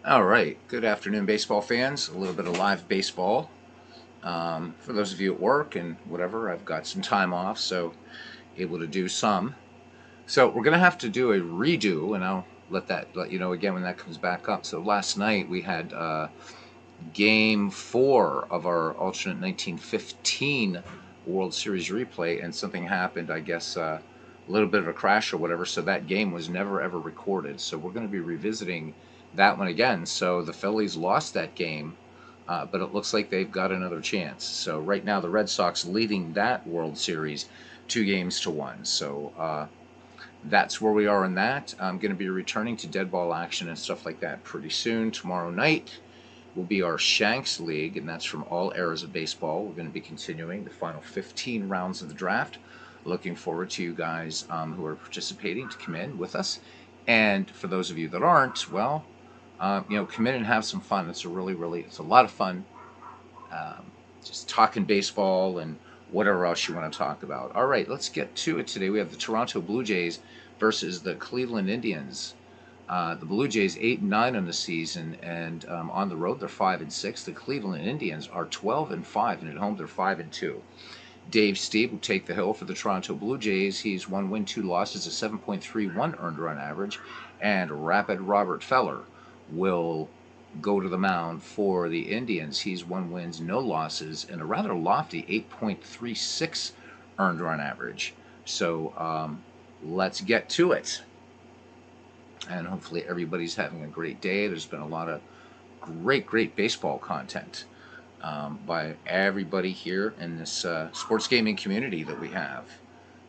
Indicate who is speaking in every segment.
Speaker 1: All right. Good afternoon, baseball fans. A little bit of live baseball. For those of you at work and whatever, I've got some time off, so able to do some. So we're gonna have to do a redo, and I'll let you know again when that comes back up. So last night we had Game 4 of our alternate 1915 World Series replay, and something happened. I guess a little bit of a crash or whatever. So that game was never ever recorded. So we're going to be revisiting that one again. So the Phillies lost that game, but it looks like they've got another chance. So right now the Red Sox leading that World Series 2-1. So that's where we are in that. I'm going to be returning to dead ball action and stuff like that pretty soon. Tomorrow night will be our Shanks League, and that's from all eras of baseball. We're going to be continuing the final 15 rounds of the draft. Looking forward to you guys who are participating to come in with us. And for those of you that aren't, well, come in and have some fun. It's it's a lot of fun. Um, just talking baseball and whatever else you want to talk about. All right, let's get to it today. We have the Toronto Blue Jays versus the Cleveland Indians. The Blue Jays 8-9 on the season, and on the road they're 5-6. The Cleveland Indians are 12-5, and at home they're 5-2. Dave Stieb will take the hill for the Toronto Blue Jays. He's 1 win, 2 losses, a 7.31 earned run average, and Rapid Robert Feller will go to the mound for the Indians. He's 1 win, no losses, and a rather lofty 8.36 earned run average. So let's get to it. And hopefully everybody's having a great day. There's been a lot of great baseball content by everybody here in this sports gaming community that we have.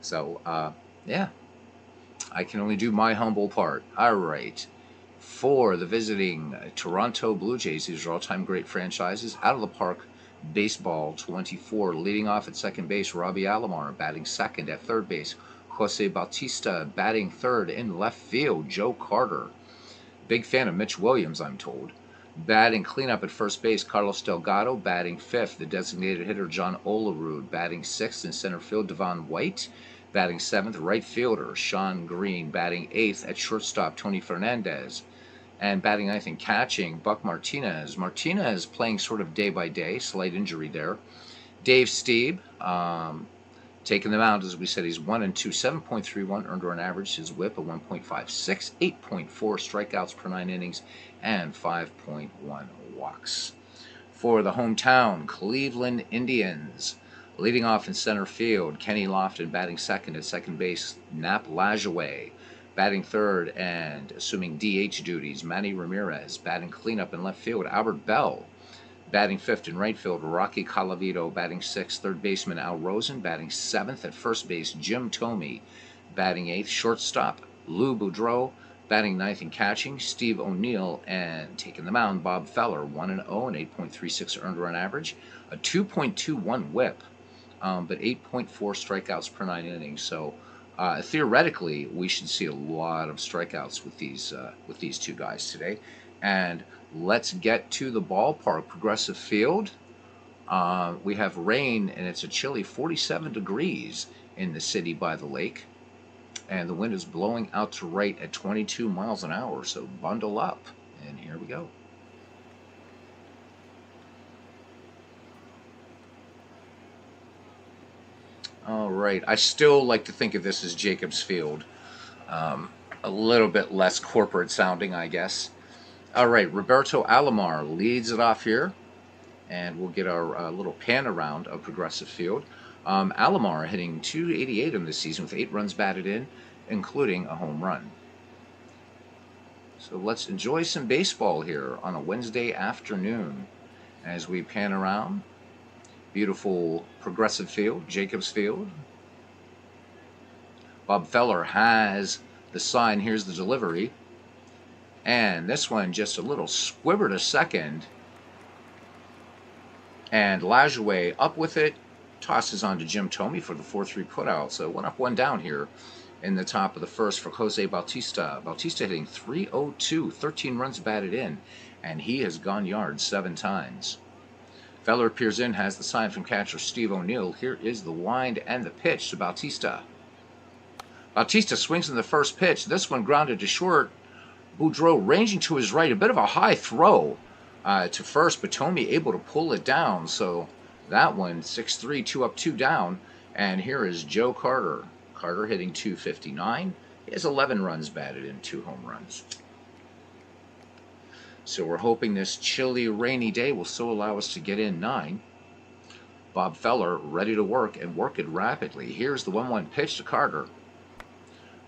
Speaker 1: So, yeah, I can only do my humble part. All right. For the visiting Toronto Blue Jays, these are all-time great franchises. Out of the park, baseball 24. Leading off at second base, Robbie Alomar. Batting second at third base, Jose Bautista. Batting third in left field, Joe Carter. Big fan of Mitch Williams, I'm told. Batting cleanup at first base, Carlos Delgado. Batting fifth, the designated hitter, John Olerud. Batting sixth in center field, Devon White. Batting seventh, right fielder, Sean Green. Batting eighth at shortstop, Tony Fernandez. And batting ninth and catching, Buck Martinez. Martinez playing sort of day by day, slight injury there. Dave Stieb, taking them out, as we said, he's 1-2, 7.31 earned run average. His whip a 1.56, 8.4 strikeouts per 9 innings, and 5.1 walks. For the hometown Cleveland Indians, leading off in center field, Kenny Lofton. Batting second at second base, Nap Lajoie. Batting third and assuming DH duties, Manny Ramirez. Batting cleanup in left field, Albert Bell. Batting fifth in right field, Rocky Colavito. Batting sixth, third baseman Al Rosen. Batting seventh at first base, Jim Thome. Batting eighth, shortstop Lou Boudreau. Batting ninth and catching, Steve O'Neill. And taking the mound, Bob Feller. 1-0 and 8.36 earned run average, a 2.21 whip, but 8.4 strikeouts per 9 innings. So theoretically, we should see a lot of strikeouts with these two guys today. And let's get to the ballpark. Progressive Field. We have rain, and it's a chilly 47 degrees in the city by the lake. And the wind is blowing out to right at 22 miles an hour, so bundle up. And here we go. All right. I still like to think of this as Jacobs Field. A little bit less corporate sounding, I guess. All right. Roberto Alomar leads it off here, and we'll get our little pan around of Progressive Field. Alomar hitting .288 in this season with 8 runs batted in, including a home run. So let's enjoy some baseball here on a Wednesday afternoon as we pan around. Beautiful Progressive Field, Jacobs Field. Bob Feller has the sign. Here's the delivery. And this one just a little squibber to second. And Lajoie up with it. Tosses on to Jim Thome for the 4-3 putout. So 1 up, 1 down here in the top of the first for Jose Bautista. Bautista hitting .302, 13 runs batted in, and he has gone yards 7 times. Feller appears in, has the sign from catcher Steve O'Neill. Here is the wind and the pitch to Bautista. Bautista swings in the first pitch. This one grounded to short. Boudreau ranging to his right. A bit of a high throw to first, but Tomey able to pull it down. So that one, 6-3, 2 up, 2 down. And here is Joe Carter. Carter hitting 259. He has 11 runs batted in, 2 home runs. So we're hoping this chilly, rainy day will still allow us to get in 9. Bob Feller ready to work and work it rapidly. Here's the 1-1 pitch to Carter.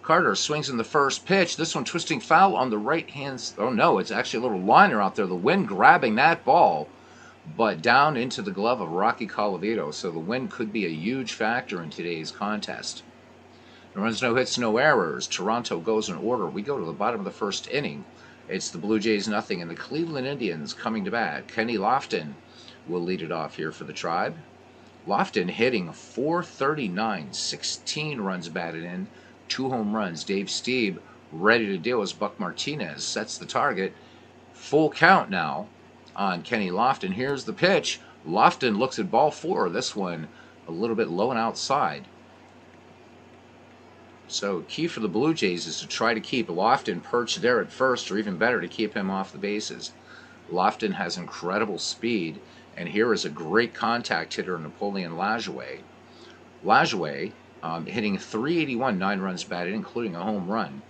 Speaker 1: Carter swings in the first pitch. This one twisting foul on the right hand. Oh no, it's actually a little liner out there. The wind grabbing that ball, but down into the glove of Rocky Colavito. So the wind could be a huge factor in today's contest. No runs, no hits, no errors. Toronto goes in order. We go to the bottom of the first inning. It's the Blue Jays nothing and the Cleveland Indians coming to bat. Kenny Lofton will lead it off here for the Tribe. Lofton hitting .439, 16 runs batted in, 2 home runs. Dave Stieb ready to deal as Buck Martinez sets the target. Full count now on Kenny Lofton. Here's the pitch. Lofton looks at ball 4. This one a little bit low and outside. So key for the Blue Jays is to try to keep Lofton perched there at first, or even better, to keep him off the bases. Lofton has incredible speed, and here is a great contact hitter, Napoleon Lajoie. Lajoie hitting .381, 9 runs batted, including a home run.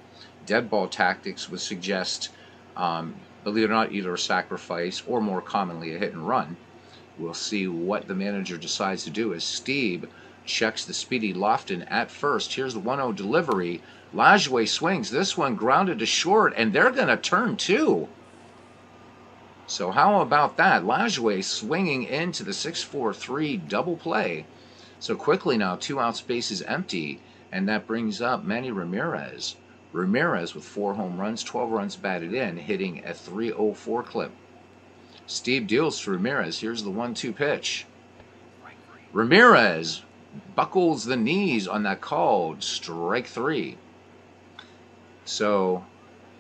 Speaker 1: Dead ball tactics would suggest, believe it or not, either a sacrifice or more commonly a hit and run. We'll see what the manager decides to do as Stieb checks the speedy Lofton at first. Here's the 1-0 delivery. Lajoie swings. This one grounded to short, and they're going to turn 2. So how about that? Lajoie swinging into the 6-4-3 double play. So quickly now, 2 outs, base is empty, and that brings up Manny Ramirez. Ramirez with 4 home runs, 12 runs batted in, hitting a .304 clip. Steve deals to Ramirez. Here's the 1-2 pitch. Ramirez buckles the knees on that called strike 3. So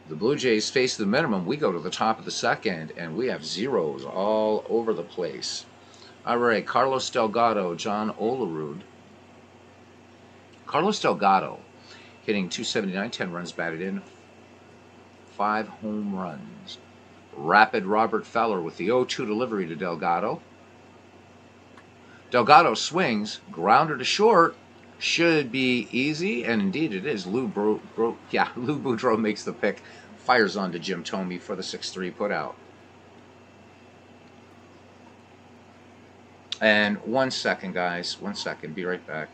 Speaker 1: the Blue Jays face the minimum. We go to the top of the second, and we have zeros all over the place. All right, Carlos Delgado, John Olerud. Carlos Delgado hitting .279, 10 runs batted in, 5 home runs. Rapid Robert Feller with the 0-2 delivery to Delgado. Delgado swings, grounder to short, should be easy, and indeed it is. Lou Boudreau makes the pick, fires on to Jim Thome for the 6-3 putout. And 1 second, guys, 1 second, be right back.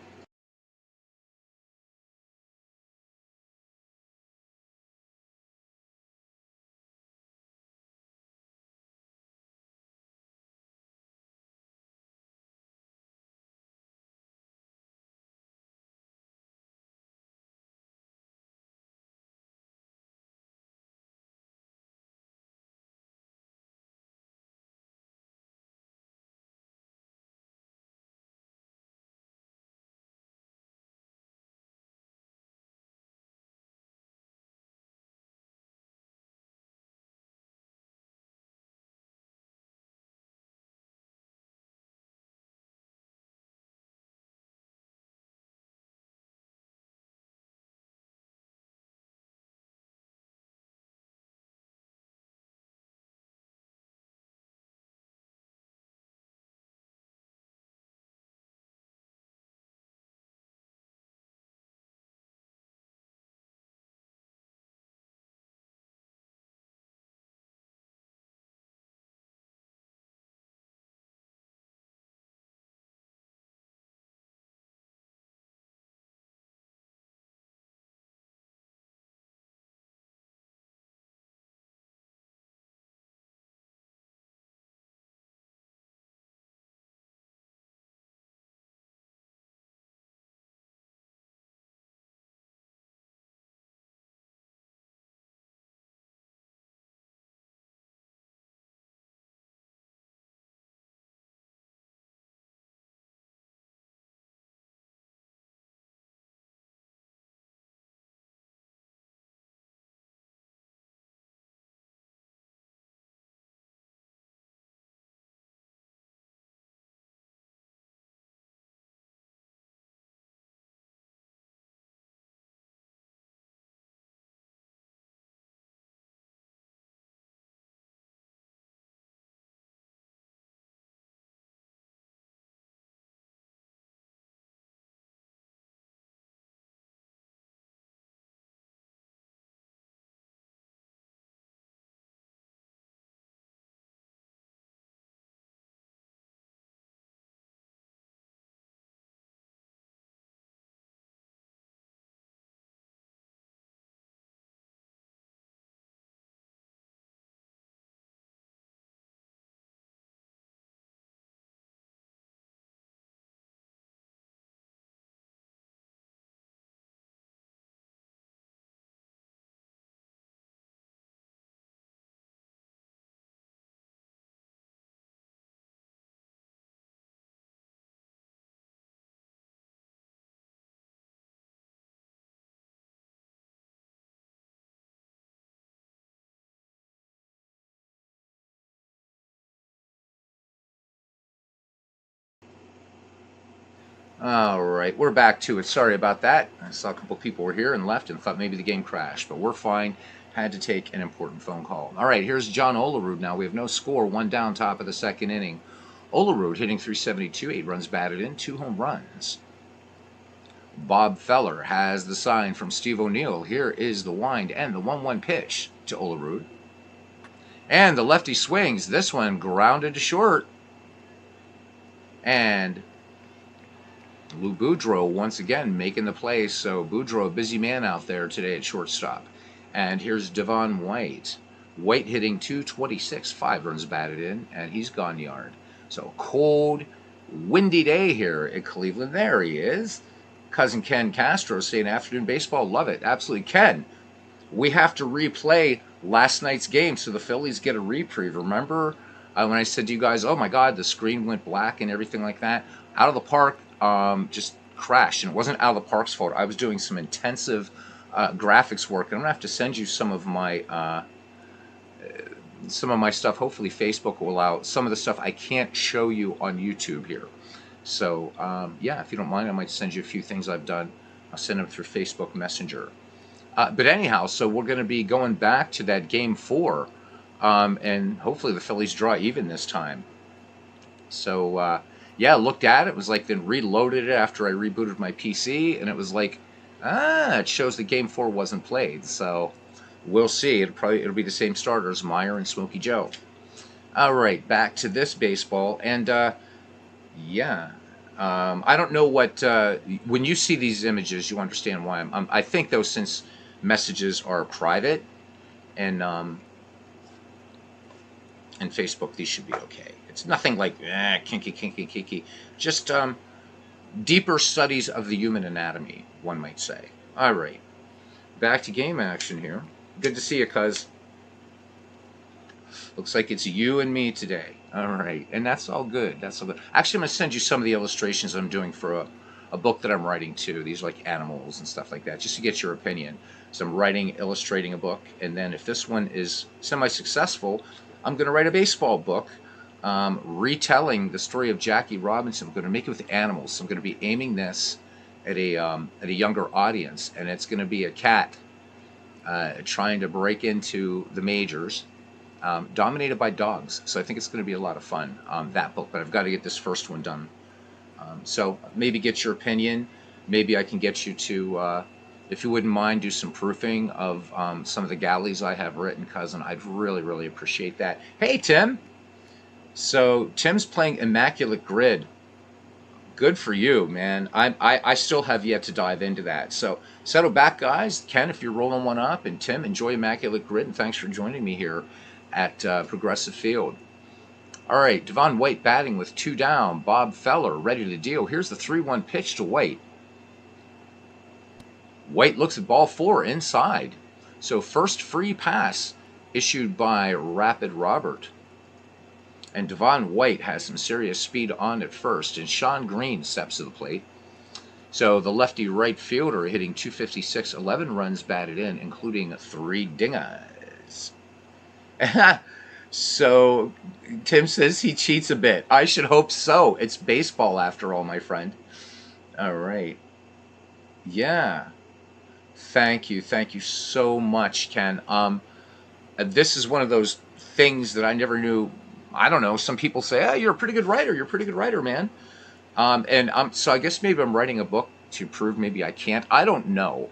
Speaker 1: All right, we're back to it. Sorry about that. I saw a couple people were here and left and thought maybe the game crashed, but we're fine. Had to take an important phone call. All right, here's John Olerud now. We have no score, one down, top of the second inning. Olerud hitting 372, 8 runs batted in, 2 home runs. Bob Feller has the sign from Steve O'Neill. Here is the wind and the 1-1 pitch to Olerud. And the lefty swings. This one grounded to short. And Lou Boudreau once again making the play. So Boudreau, a busy man out there today at shortstop. And here's Devon White. White hitting 226, 5 runs batted in, and he's gone yard. So cold, windy day here at Cleveland. There he is. Cousin Ken Castro saying afternoon baseball. Love it. Absolutely. Ken, we have to replay last night's game so the Phillies get a reprieve. Remember when I said to you guys, oh my God, the screen went black and everything like that? Out of the Park just crashed, and it wasn't Out of the Park's fault. I was doing some intensive graphics work, and I'm gonna have to send you some of my stuff. Hopefully Facebook will allow some of the stuff I can't show you on YouTube here. So yeah, if you don't mind, I might send you a few things I've done. I'll send them through Facebook Messenger. But anyhow, so we're going to be going back to that game 4, and hopefully the Phillies draw even this time. So yeah, looked at it. It was like, then reloaded it after I rebooted my PC, and it was like, it shows that game 4 wasn't played. So we'll see. It'll be the same starters, Meyer and Smokey Joe. All right, back to this baseball, and yeah. I don't know what when you see these images, you understand why I think though, since messages are private and Facebook, these should be okay. It's nothing like kinky. Just deeper studies of the human anatomy, one might say. All right, back to game action here. Good to see you, cuz. Looks like it's you and me today. All right, and that's all good. That's all good. Actually, I'm going to send you some of the illustrations I'm doing for a book that I'm writing too. These are like animals and stuff like that, just to get your opinion. So I'm illustrating a book, and then if this one is semi-successful, I'm going to write a baseball book retelling the story of Jackie Robinson. I'm going to make it with animals. So I'm going to be aiming this at a younger audience, and it's going to be a cat trying to break into the majors. Dominated by dogs. So I think it's going to be a lot of fun, that book, but I've got to get this first one done. So maybe get your opinion. Maybe I can get you to, if you wouldn't mind, do some proofing of some of the galleys I have written, cousin. I'd really, really appreciate that. Hey, Tim. So Tim's playing Immaculate Grid. Good for you, man. I still have yet to dive into that. So settle back, guys. Ken, if you're rolling one up, and Tim, enjoy Immaculate Grid, and thanks for joining me here at Progressive Field. All right, Devon White batting with 2 down. Bob Feller ready to deal. Here's the 3-1 pitch to White. White looks at ball 4 inside. So first free pass issued by Rapid Robert. And Devon White has some serious speed on at first, and Sean Green steps to the plate. So the lefty right fielder hitting 256, 11 runs batted in, including 3 dingers. So Tim says he cheats a bit. I should hope so. It's baseball after all, my friend. All right. Yeah. Thank you so much, Ken. This is one of those things that I never knew. I don't know. Some people say, "Oh, you're a pretty good writer. You're a pretty good writer, man." So I guess maybe I'm writing a book to prove maybe I can't. I don't know.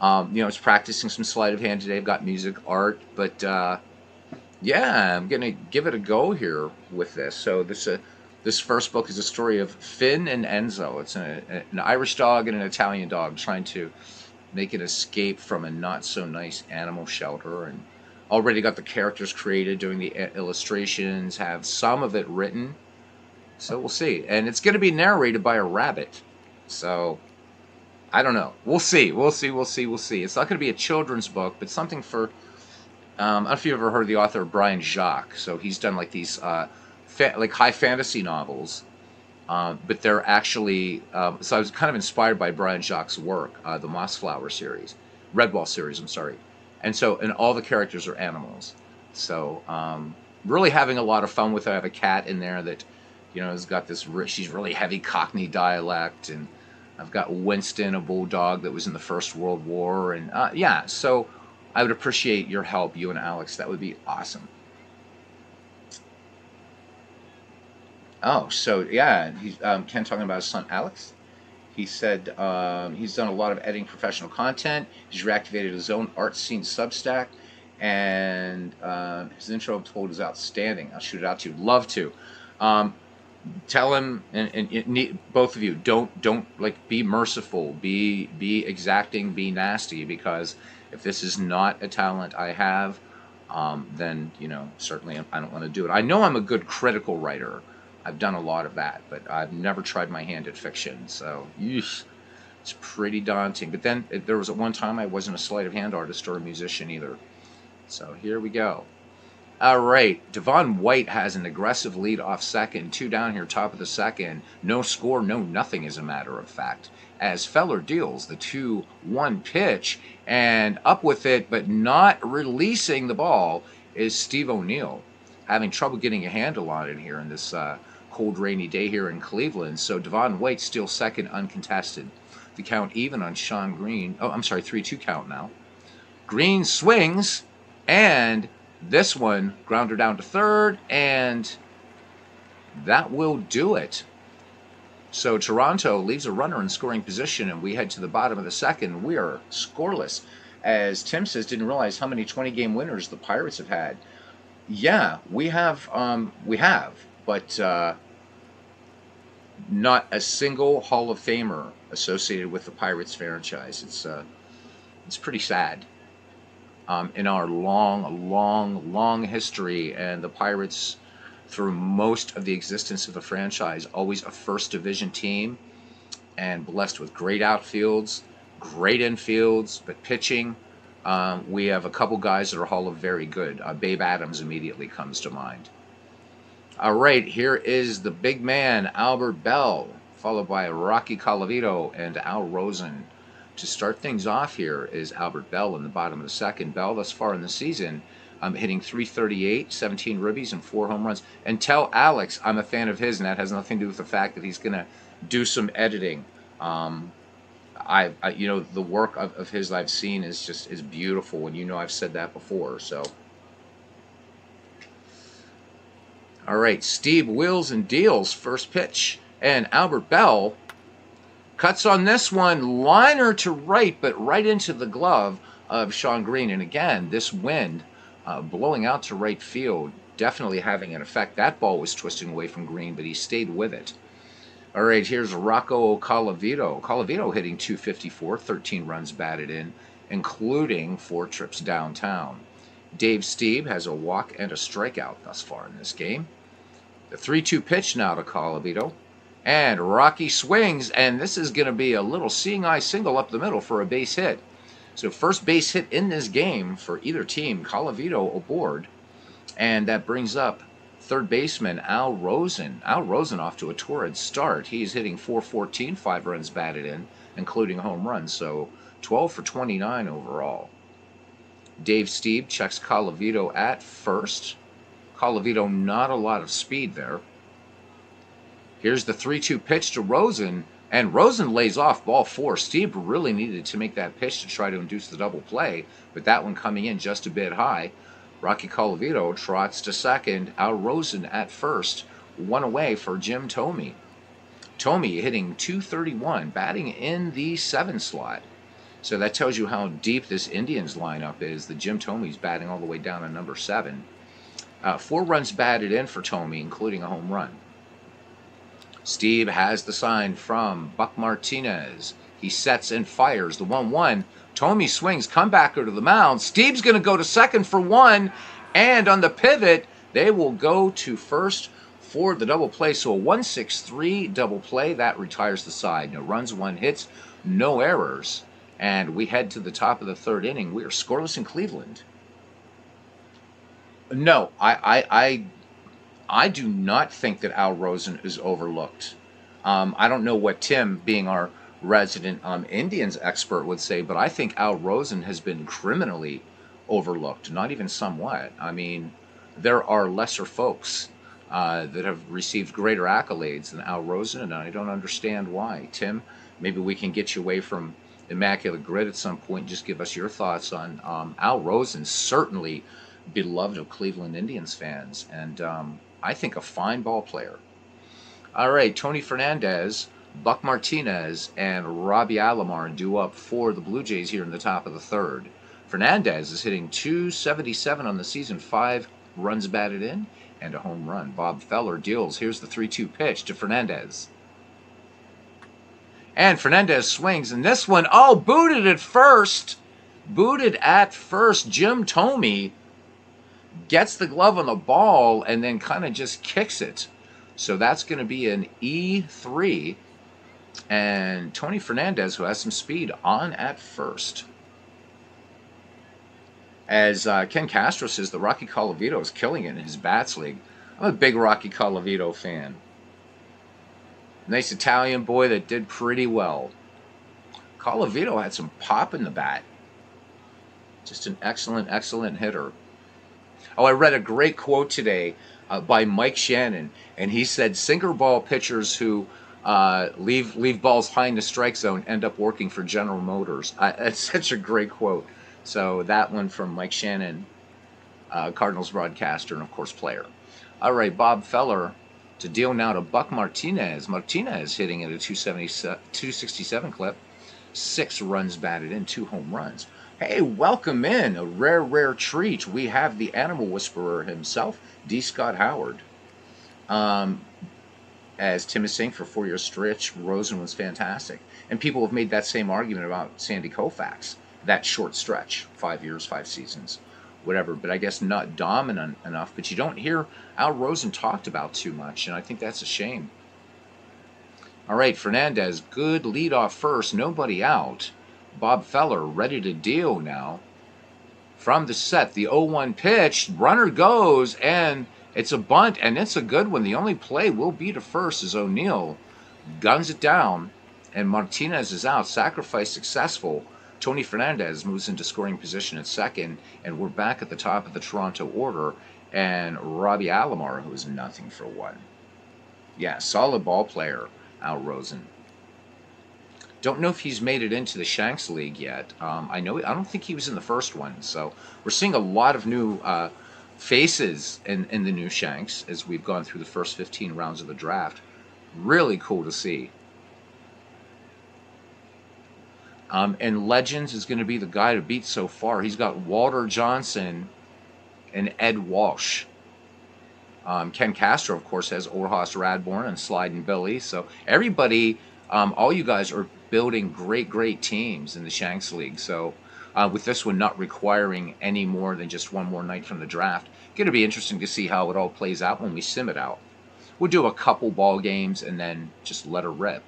Speaker 1: I was practicing some sleight of hand today. I've got music, art, but yeah, I'm gonna give it a go here with this. So this first book is a story of Finn and Enzo. It's an Irish dog and an Italian dog trying to make an escape from a not so nice animal shelter, and already got the characters created, doing the illustrations, have some of it written. So we'll see, and it's going to be narrated by a rabbit. So I don't know. We'll see. It's not going to be a children's book, but something for. I don't know if you've ever heard of the author Brian Jacques. So he's done like these like high fantasy novels, but they're actually. So I was kind of inspired by Brian Jacques' work, the Mossflower series, Redwall series. I'm sorry, and all the characters are animals. So really having a lot of fun with it. I have a cat in there that You know, has got this. She's really heavy Cockney dialect, and I've got Winston, a bulldog that was in the First World War, and yeah. So I would appreciate your help, you and Alex. That would be awesome. Oh, so yeah, he's Ken talking about his son Alex. He said he's done a lot of editing professional content. He's reactivated his own art scene Substack, and his intro I'm told is outstanding. I'll shoot it out to you. Love to. Um, Tell him, and both of you, don't like be merciful, be exacting, be nasty, because if this is not a talent I have, then certainly I don't want to do it. I know I'm a good critical writer. I've done a lot of that, but I've never tried my hand at fiction, so yeesh, it's pretty daunting. But then there was at one time I wasn't a sleight of hand artist or a musician either. So here we go. All right, Devon White has an aggressive lead off second, 2 down here, top of the second. No score, no nothing, as a matter of fact. As Feller deals the 2-1 pitch, and up with it, but not releasing the ball, is Steve O'Neill. Having trouble getting a handle on it here in this cold, rainy day here in Cleveland. So Devon White still second, uncontested. The count even on Sean Green. Oh, I'm sorry, 3-2 count now. Green swings, and this one grounder down to third, and that will do it. So Toronto leaves a runner in scoring position, and we head to the bottom of the second. We are scoreless. As Tim says, didn't realize how many 20-game winners the Pirates have had. Yeah, we have, but not a single Hall of Famer associated with the Pirates franchise. It's pretty sad. In our long history, and the Pirates, through most of the existence of the franchise, always a first division team, and blessed with great outfields, great infields, but pitching, we have a couple guys that are Hall of Very good. Babe Adams immediately comes to mind. All right, here is the big man, Albert Bell, followed by Rocky Colavito and Al Rosen. To start things off here is Albert Bell in the bottom of the second. Bell, thus far in the season, hitting .338, 17 ribbies, and 4 home runs. And tell Alex I'm a fan of his, and that has nothing to do with the fact that he's going to do some editing. The work of his I've seen is beautiful, and I've said that before. So, all right, Stieb wheels and deals first pitch, and Albert Bell cuts on this one, liner to right, but right into the glove of Sean Green. And again, this wind blowing out to right field, definitely having an effect. That ball was twisting away from Green, but he stayed with it. All right, here's Rocco Colavito. Colavito hitting .254, 13 runs batted in, including 4 trips downtown. Dave Stieb has a walk and a strikeout thus far in this game. The 3-2 pitch now to Colavito. And Rocky swings, and this is going to be a little seeing eye single up the middle for a base hit. So first base hit in this game for either team. Colavito aboard, and that brings up third baseman Al Rosen. Al Rosen off to a torrid start. He's hitting .414, 5 runs batted in, including a home run, so 12 for 29 overall. Dave Stieb checks Colavito at first. Colavito, not a lot of speed there. Here's the 3-2 pitch to Rosen, and Rosen lays off ball 4. Stieb really needed to make that pitch to try to induce the double play, but that one coming in just a bit high. Rocky Colavito trots to second. Al Rosen at first. 1 away for Jim Thome. Thome hitting .231, batting in the 7 slot. So that tells you how deep this Indians lineup is. The Jim Thome's batting all the way down to number 7. 4 runs batted in for Thome, including a home run. Stieb has the sign from Buck Martinez. He sets and fires the 1-1. Thome swings, comebacker to the mound. Stieb's going to go to second for 1, and on the pivot, they will go to first for the double play. So a 1-6-3 double play, that retires the side. No runs, 1 hits, no errors. And we head to the top of the 3rd inning. We are scoreless in Cleveland. No, I do not think that Al Rosen is overlooked. I don't know what Tim, being our resident Indians expert, would say, but I think Al Rosen has been criminally overlooked, not even somewhat. I mean, there are lesser folks that have received greater accolades than Al Rosen, and I don't understand why. Tim, maybe we can get you away from Immaculate Grid at some point and just give us your thoughts on Al Rosen, certainly beloved of Cleveland Indians fans, and I think a fine ball player. All right, Tony Fernandez, Buck Martinez, and Robbie Alomar due up for the Blue Jays here in the top of the third. Fernandez is hitting .277 on the season, 5 runs batted in, and a home run. Bob Feller deals. Here's the 3-2 pitch to Fernandez. And Fernandez swings, and this one, oh, booted at first. Booted at first. Jim Thome gets the glove on the ball and then kind of just kicks it. So that's going to be an E3. And Tony Fernandez, who has some speed, on at first. As Ken Castro says, the Rocky Colavito is killing it in his Bats League. I'm a big Rocky Colavito fan. Nice Italian boy that did pretty well. Colavito had some pop in the bat. Just an excellent, excellent hitter. Oh, I read a great quote today by Mike Shannon, and he said sinker ball pitchers who leave balls high in the strike zone end up working for General Motors. That's such a great quote. So that one from Mike Shannon, Cardinals broadcaster and, of course, player. All right, Bob Feller to deal now to Buck Martinez. Martinez hitting at a 267 clip. 6 runs batted in, 2 home runs. Hey, welcome in. A rare, rare treat. We have the Animal Whisperer himself, D. Scott Howard. As Tim is saying, for 4-year stretch, Rosen was fantastic. And people have made that same argument about Sandy Koufax. That short stretch, 5 years, 5 seasons, whatever. But I guess not dominant enough. But you don't hear Al Rosen talked about too much, and I think that's a shame. All right, Fernandez, good lead off first, nobody out. Bob Feller ready to deal now. From the set, the 0-1 pitch, runner goes, and it's a bunt, and it's a good one. The only play will be to first as O'Neill guns it down, and Martinez is out. Sacrifice successful. Tony Fernandez moves into scoring position at second, and we're back at the top of the Toronto order, and Robbie Alomar, who is nothing for 1. Yeah, solid ball player, Al Rosen. Don't know if he's made it into the Shanks League yet. I don't think he was in the first one, so we're seeing a lot of new faces in the new Shanks as we've gone through the first 15 rounds of the draft. Really cool to see. And Legends is going to be the guy to beat so far. He's got Walter Johnson and Ed Walsh. Ken Castro, of course, has Orhos Radborn and Sliding Billy. So everybody, all you guys are building great, great teams in the Shanks League. So with this one not requiring any more than just one more night from the draft, going to be interesting to see how it all plays out when we sim it out. We'll do a couple ball games and then just let her rip.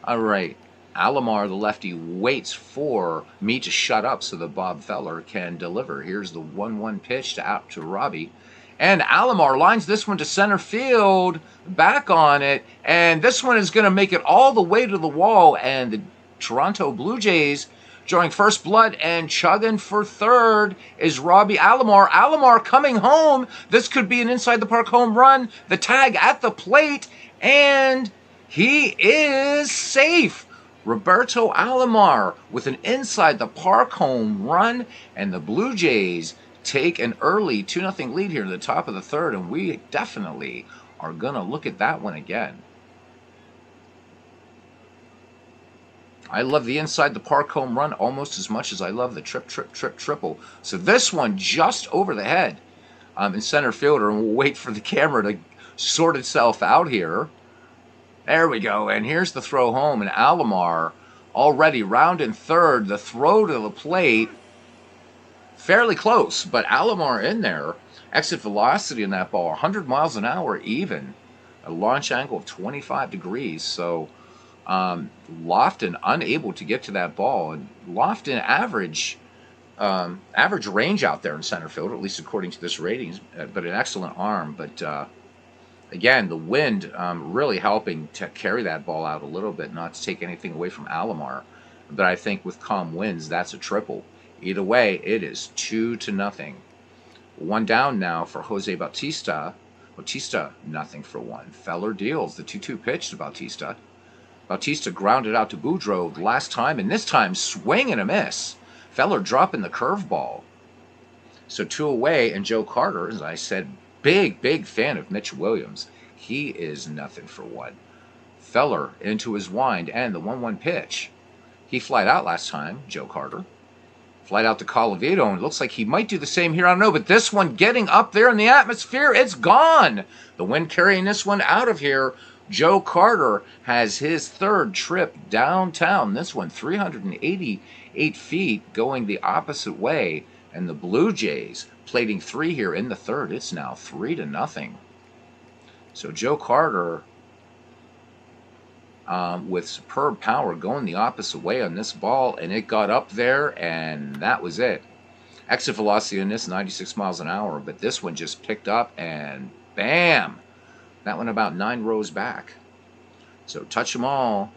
Speaker 1: All right. Alomar, the lefty, waits for me to shut up so that Bob Feller can deliver. Here's the 1-1 pitch to Robbie. And Alomar lines this one to center field, back on it, and this one is going to make it all the way to the wall, and the Toronto Blue Jays drawing first blood and chugging for third is Robbie Alomar. Alomar coming home. This could be an inside-the-park home run. The tag at the plate, and he is safe. Roberto Alomar with an inside-the-park home run, and the Blue Jays take an early 2-0 lead here in the top of the third, and we definitely are going to look at that one again. I love the inside-the-park home run almost as much as I love the triple. So this one just over the head in center fielder, and we'll wait for the camera to sort itself out here. There we go, and here's the throw home, and Alomar already rounding third. The throw to the plate, fairly close, but Alomar in there. Exit velocity in that ball, 100 miles an hour even. A launch angle of 25 degrees, so Lofton unable to get to that ball. And Lofton average range out there in center field, at least according to this ratings, but an excellent arm. But again, the wind really helping to carry that ball out a little bit, not to take anything away from Alomar. But I think with calm winds, that's a triple. Either way, it is 2-0. One down now for Jose Bautista. Bautista, nothing for one. Feller deals. The 2-2 pitch to Bautista. Bautista grounded out to Boudreau the last time, and this time swing and a miss. Feller dropping the curveball. So 2 away, and Joe Carter, as I said, big fan of Mitch Williams. He is nothing for one. Feller into his wind, and the 1-1 pitch. He flied out last time, Joe Carter. Flight out to Colavito, and it looks like he might do the same here. I don't know, but this one getting up there in the atmosphere, it's gone. The wind carrying this one out of here. Joe Carter has his 3rd trip downtown. This one 388 feet going the opposite way. And the Blue Jays plating 3 here in the 3rd. It's now 3-0. So Joe Carter with superb power going the opposite way on this ball, and it got up there, and that was it. Exit velocity on this 96 miles an hour, but this one just picked up and bam! That one about 9 rows back. So touch them all,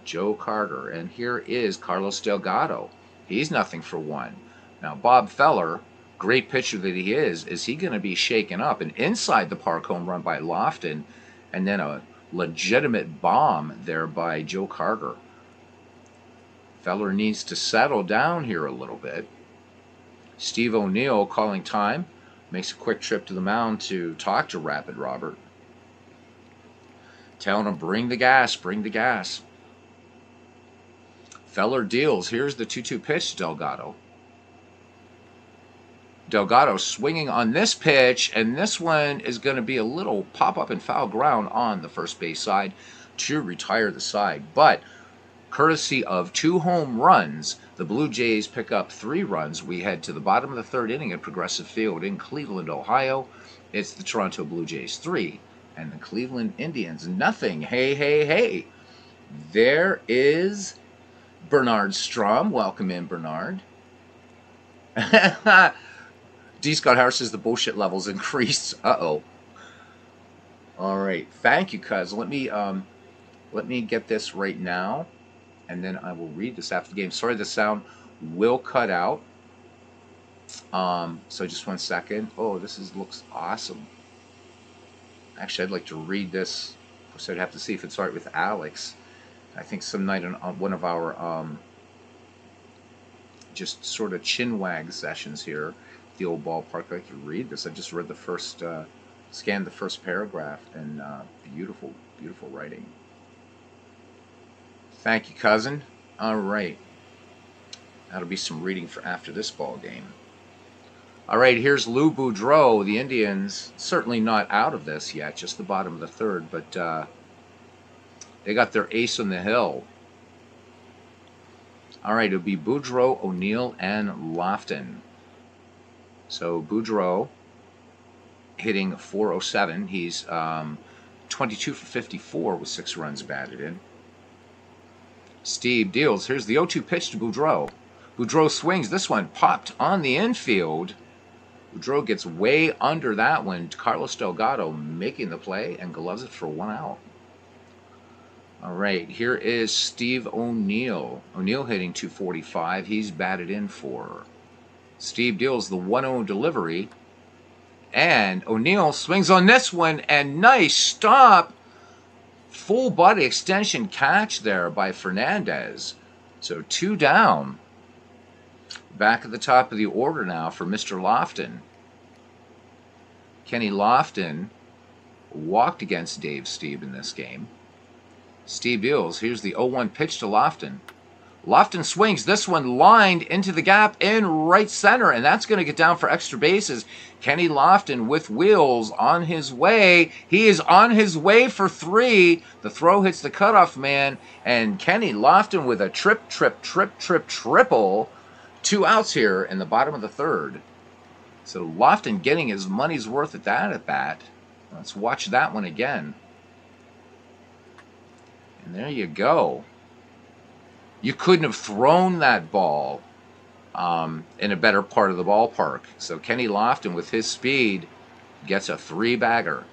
Speaker 1: Joe Carter. And here is Carlos Delgado. He's nothing for one. Now Bob Feller, great pitcher that he is he going to be shaken up? And inside the park home run by Lofton, and then a legitimate bomb there by Joe Carter. Feller needs to settle down here a little bit. Steve O'Neill calling time. Makes a quick trip to the mound to talk to Rapid Robert. Telling him, bring the gas, bring the gas. Feller deals. Here's the 2-2 pitch to Delgado. Delgado swinging on this pitch, and this one is going to be a little pop-up and foul ground on the first base side to retire the side. But courtesy of 2 home runs, the Blue Jays pick up 3 runs. We head to the bottom of the 3rd inning at Progressive Field in Cleveland, Ohio. It's the Toronto Blue Jays 3 and the Cleveland Indians nothing. Hey. There is Bernard Strom. Welcome in, Bernard. D. Scott Harris says the bullshit levels increased. Uh-oh. All right. Thank you, cuz. Let me get this right now, and then I will read this after the game. Sorry, the sound will cut out. So just 1 second. Oh, looks awesome. Actually, I'd like to read this. Of course, I'd have to see if it's all right with Alex. I think some night on one of our just sort of chinwag sessions here, the old ballpark, I could read this. I just read the first, scanned the first paragraph, and beautiful writing. Thank you, cousin. All right. That'll be some reading for after this ball game. All right, here's Lou Boudreau. The Indians certainly not out of this yet, just the bottom of the 3rd, but they got their ace on the hill. All right, it'll be Boudreau, O'Neill, and Lofton. So Boudreau hitting .407. He's 22 for 54 with 6 runs batted in. Stieb deals. Here's the 0-2 pitch to Boudreau. Boudreau swings. This one popped on the infield. Boudreau gets way under that one. Carlos Delgado making the play and gloves it for 1 out. All right, here is Steve O'Neill. O'Neill hitting .245. He's batted in for. Steve deals the 1-0 delivery. And O'Neill swings on this one, and nice stop. Full body extension catch there by Fernandez. So 2 down. Back at the top of the order now for Mr. Lofton. Kenny Lofton walked against Dave Stieb in this game. Stieb deals. Here's the 0-1 pitch to Lofton. Lofton swings. This one lined into the gap in right center, and that's going to get down for extra bases. Kenny Lofton with wheels on his way. He is on his way for 3. The throw hits the cutoff man, and Kenny Lofton with a triple. 2 outs here in the bottom of the 3rd. So Lofton getting his money's worth at that at bat. Let's watch that one again. And there you go. You couldn't have thrown that ball in a better part of the ballpark. So Kenny Lofton, with his speed, gets a 3-bagger.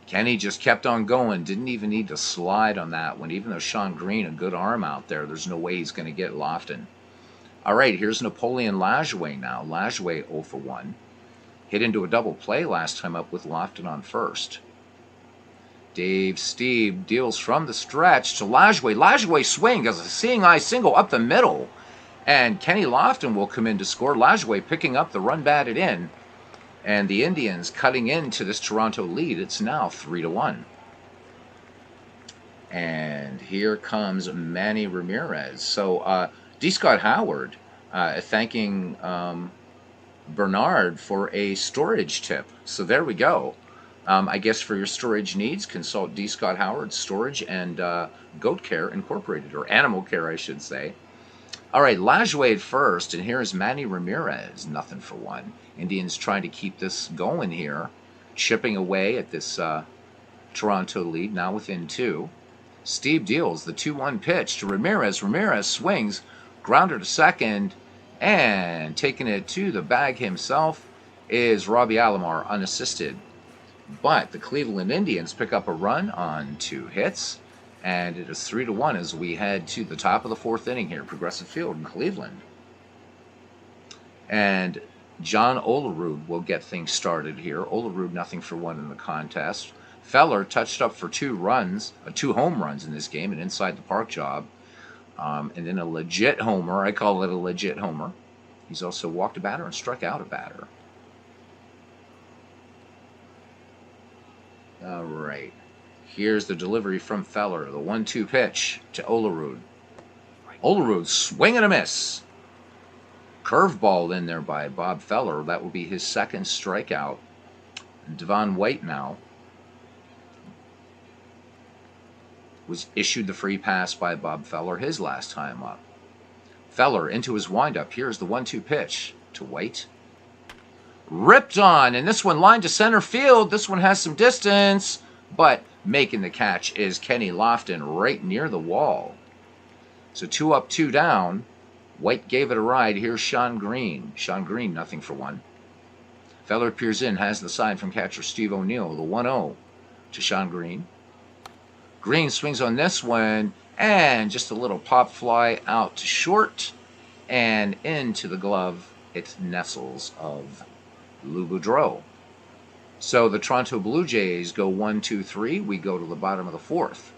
Speaker 1: Kenny just kept on going. Didn't even need to slide on that one. Even though Sean Green, a good arm out there, there's no way he's going to get Lofton. All right, here's Napoleon Lajoie now. Lajoie 0 for 1. hit into a double play last time up with Lofton on first. Dave Stieb deals from the stretch to Lajoie. Lajoie swing as a seeing eye single up the middle. And Kenny Lofton will come in to score. Lajoie picking up the run batted in. And the Indians cutting into this Toronto lead. It's now 3-1. And here comes Manny Ramirez. So D. Scott Howard thanking Bernard for a storage tip. So there we go. I guess for your storage needs, consult D. Scott Howard Storage and Goat Care Incorporated, or Animal Care, I should say. All right, Lajoie at first, and here's Manny Ramirez, nothing for one. Indians trying to keep this going here, chipping away at this Toronto lead, now within 2. Stieb deals the 2-1 pitch to Ramirez. Ramirez swings, grounder to second, and taking it to the bag himself is Robbie Alomar, unassisted. But the Cleveland Indians pick up a run on 2 hits, and it is 3-1 as we head to the top of the 4th inning here, Progressive Field in Cleveland. And John Olerud will get things started here. Olerud nothing for one in the contest. Feller touched up for 2 runs, 2 home runs in this game, an inside the park job, and then a legit homer. I call it a legit homer. He's also walked a batter and struck out a batter. All right. Here's the delivery from Feller. The 1-2 pitch to Olerud. Olerud swing and a miss. Curveball in there by Bob Feller. That will be his 2nd strikeout. Devon White now was issued the free pass by Bob Feller his last time up. Feller into his windup. Here's the 1-2 pitch to White. Ripped on, and this one lined to center field. This one has some distance, but making the catch is Kenny Lofton right near the wall. So 2 up, 2 down. White gave it a ride. Here's Sean Green. Sean Green, nothing for one. Feller peers in, has the side from catcher Steve O'Neill. The 1-0 to Sean Green. Green swings on this one, and just a little pop fly out to short, and into the glove. It nestles of Lou Boudreau. So the Toronto Blue Jays go 1-2-3. We go to the bottom of the 4th.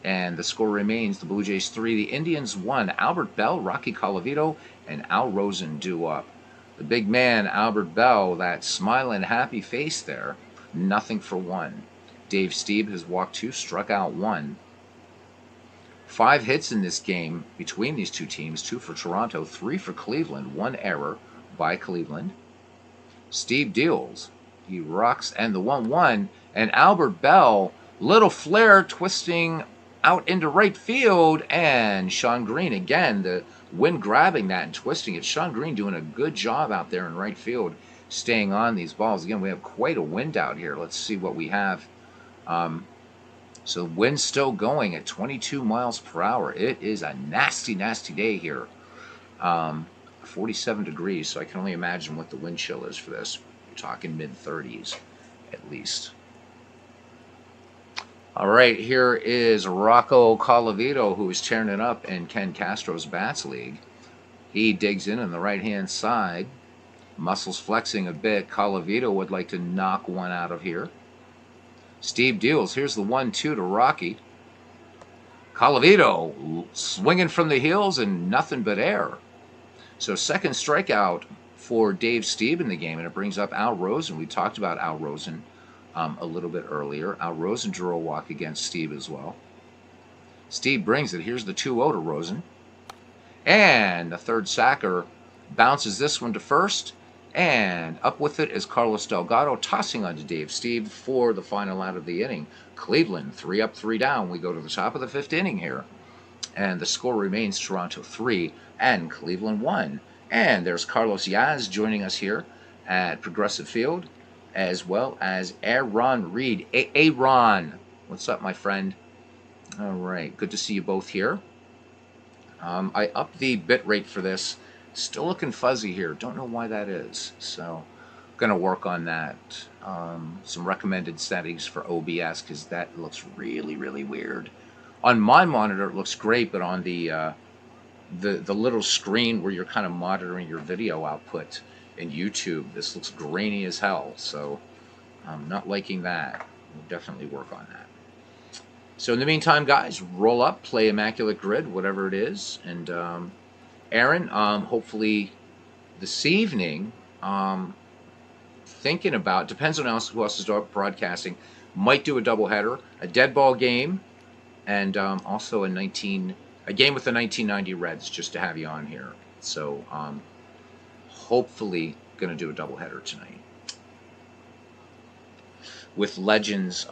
Speaker 1: And the score remains the Blue Jays 3, the Indians 1. Albert Bell, Rocky Colavito, and Al Rosen due up. The big man, Albert Bell, that smiling, happy face there, nothing for one. Dave Stieb has walked 2, struck out 1. 5 hits in this game between these 2 teams, 2 for Toronto, 3 for Cleveland, 1 error by Cleveland. Stieb deals. He rocks, and the 1-1, and Albert Bell, little flare twisting out into right field, and Sean Green, again, the wind grabbing that and twisting it. Sean Green doing a good job out there in right field, staying on these balls. Again, we have quite a wind out here. Let's see what we have. So wind's still going at 22 miles per hour. It is a nasty, nasty day here. 47 degrees, so I can only imagine what the wind chill is for this. You're talking mid-30s at least. All right, here is Rocco Colavito, who is tearing it up in Ken Castro's Bats League. He digs in on the right-hand side. Muscles flexing a bit. Colavito would like to knock one out of here. Stieb deals. Here's the 1-2 to Rocky. Colavito swinging from the heels and nothing but air. So 2nd strikeout for Dave Stieb in the game, and it brings up Al Rosen. We talked about Al Rosen a little bit earlier. Al Rosen drew a walk against Stieb as well. Stieb brings it. Here's the 2-0 to Rosen. And the 3rd sacker bounces this one to first. And up with it is Carlos Delgado, tossing onto Dave Stieb for the final out of the inning. Cleveland, 3 up, 3 down. We go to the top of the 5th inning here. And the score remains Toronto 3 and Cleveland 1. And there's Carlos Yaz joining us here at Progressive Field, as well as Aaron Reed. Aaron, what's up, my friend? All right, good to see you both here. I upped the bit rate for this. Still looking fuzzy here. Don't know why that is. So, going to work on that. Some recommended settings for OBS, because that looks really, really weird. On my monitor, it looks great, but on the little screen where you're kind of monitoring your video output, in YouTube. This looks grainy as hell, so I'm not liking that. We'll definitely work on that. So in the meantime, guys, roll up, play Immaculate Grid, whatever it is. And Aaron, hopefully this evening, thinking about, depends on who else is broadcasting, might do a doubleheader, a dead ball game, and also a game with the 1990 Reds, just to have you on here. So hopefully going to do a doubleheader tonight. With Legends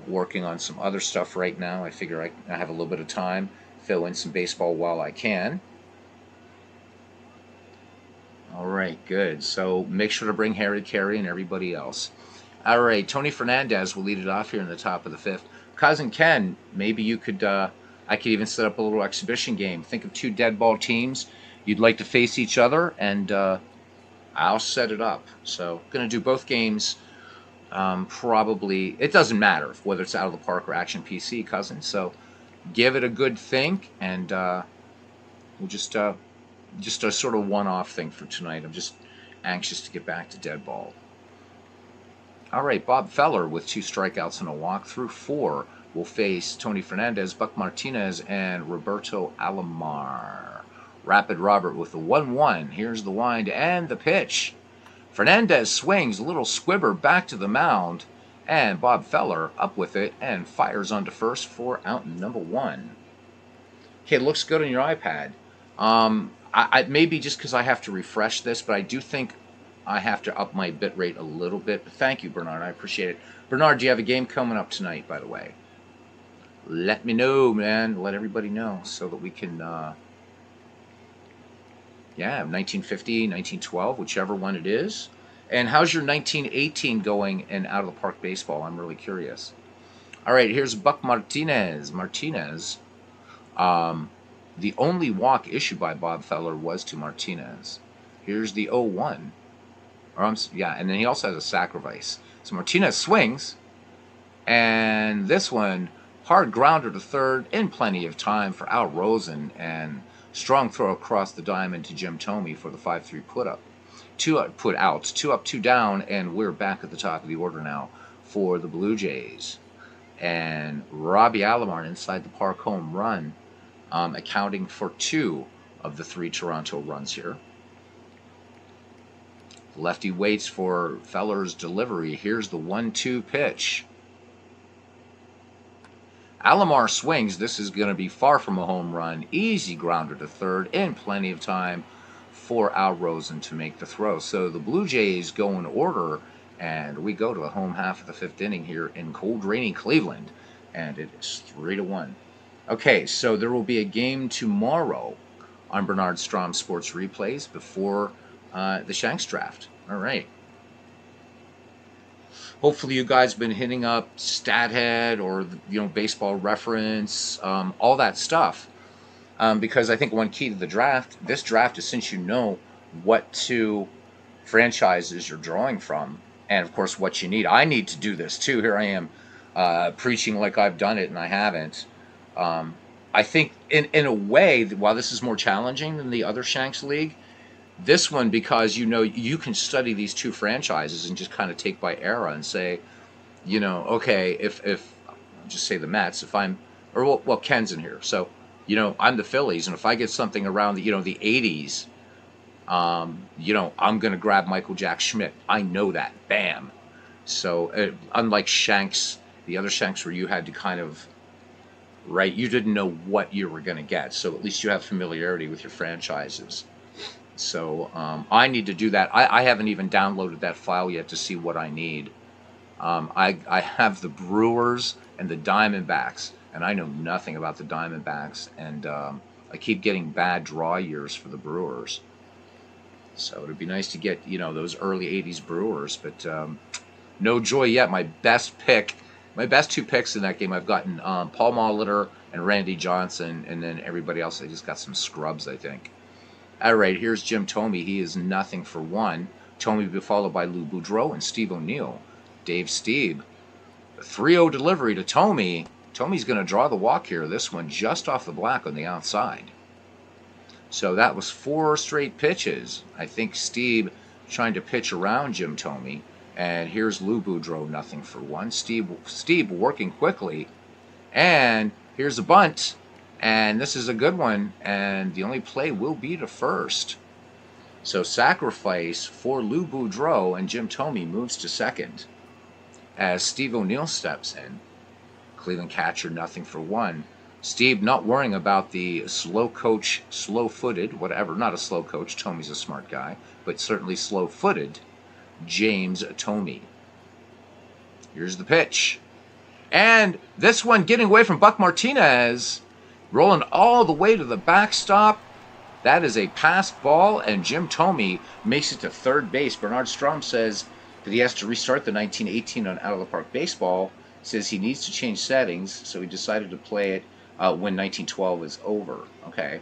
Speaker 1: working on some other stuff right now, I figure I have a little bit of time, fill in some baseball while I can. All right, good. So make sure to bring Harry Carey and everybody else. All right, Tony Fernandez will lead it off here in the top of the fifth. Cousin Ken, maybe you could, I could even set up a little exhibition game. Think of two dead ball teams you'd like to face each other, and I'll set it up. So going to do both games. Probably, it doesn't matter whether it's out of the park or Action PC, cousin. So give it a good think, and we'll just a sort of one-off thing for tonight. I'm just anxious to get back to dead ball. All right, Bob Feller with 2 strikeouts and a walk through 4 will face Tony Fernandez, Buck Martinez, and Roberto Alomar. Rapid Robert with the 1-1. Here's the wind and the pitch. Fernandez swings, a little squibber back to the mound, and Bob Feller up with it and fires onto first for out number 1. Okay, it looks good on your iPad. I maybe just because I have to refresh this, but I do think I have to up my bit rate a little bit. But thank you, Bernard. I appreciate it. Bernard, do you have a game coming up tonight, by the way? Let me know, man. Let everybody know so that we can, 1950, 1912, whichever one it is. And how's your 1918 going in Out of the Park baseball? I'm really curious. All right, here's Buck Martinez. The only walk issued by Bob Feller was to Martinez. Here's the 0-1. And then he also has a sacrifice. So Martinez swings, and this one, hard grounder to third in plenty of time for Al Rosen, and strong throw across the diamond to Jim Thome for the 5-3 put-up. 2 put outs, 2 up, 2 down, and we're back at the top of the order now for the Blue Jays. And Robbie Alomar inside the park home run, accounting for 2 of the 3 Toronto runs here. Lefty waits for Feller's delivery. Here's the 1-2 pitch. Alomar swings. This is going to be far from a home run. Easy grounder to third in plenty of time for Al Rosen to make the throw. So the Blue Jays go in order, and we go to the home half of the 5th inning here in cold, rainy Cleveland, and it is 3-1. Okay, so there will be a game tomorrow on Bernard Strom Sports Replays before the Shanks draft. All right. Hopefully you guys have been hitting up StatHead or Baseball Reference, all that stuff, because I think one key to this draft is, since you know what 2 franchises you're drawing from, and of course what you need. I need to do this too. Here I am preaching like I've done it, and I haven't. I think in a way, while this is more challenging than the other Shanks League, this one, because you can study these 2 franchises and just kind of take by era and say, okay, if just say the Mets, Ken's in here, so I'm the Phillies, and if I get something around the 80s, I'm going to grab Michael Jack Schmidt. I know that, bam. So unlike Shanks, the other Shanks where you had to kind of, right, you didn't know what you were going to get, so at least you have familiarity with your franchises. So I need to do that. I haven't even downloaded that file yet to see what I need. I have the Brewers and the Diamondbacks, and I know nothing about the Diamondbacks, and I keep getting bad draw years for the Brewers. So it'd be nice to get those early 80s Brewers, but no joy yet. My best 2 picks in that game, I've gotten Paul Molitor and Randy Johnson, and then everybody else, I just got some scrubs, I think. All right, here's Jim Thome. He is nothing for 1. Thome will be followed by Lou Boudreau and Steve O'Neill. Dave Stieb. A 3-0 delivery to Thome. Tome's going to draw the walk here. This one just off the black on the outside. So that was 4 straight pitches. I think Stieb trying to pitch around Jim Thome. And here's Lou Boudreau, nothing for one. Stieb working quickly. And here's a bunt. And this is a good one. And the only play will be to first. So sacrifice for Lou Boudreau, and Jim Thome moves to second as Steve O'Neill steps in. Cleveland catcher, nothing for one. Steve not worrying about the slow coach, slow-footed, whatever, not a slow coach, Thome's a smart guy, but certainly slow-footed, James Thome. Here's the pitch. And this one getting away from Buck Martinez, rolling all the way to the backstop. That is a passed ball, and Jim Thome makes it to third base. Bernard Strom says that he has to restart the 1918 on Out of the Park Baseball. Says he needs to change settings, so he decided to play it when 1912 is over. Okay.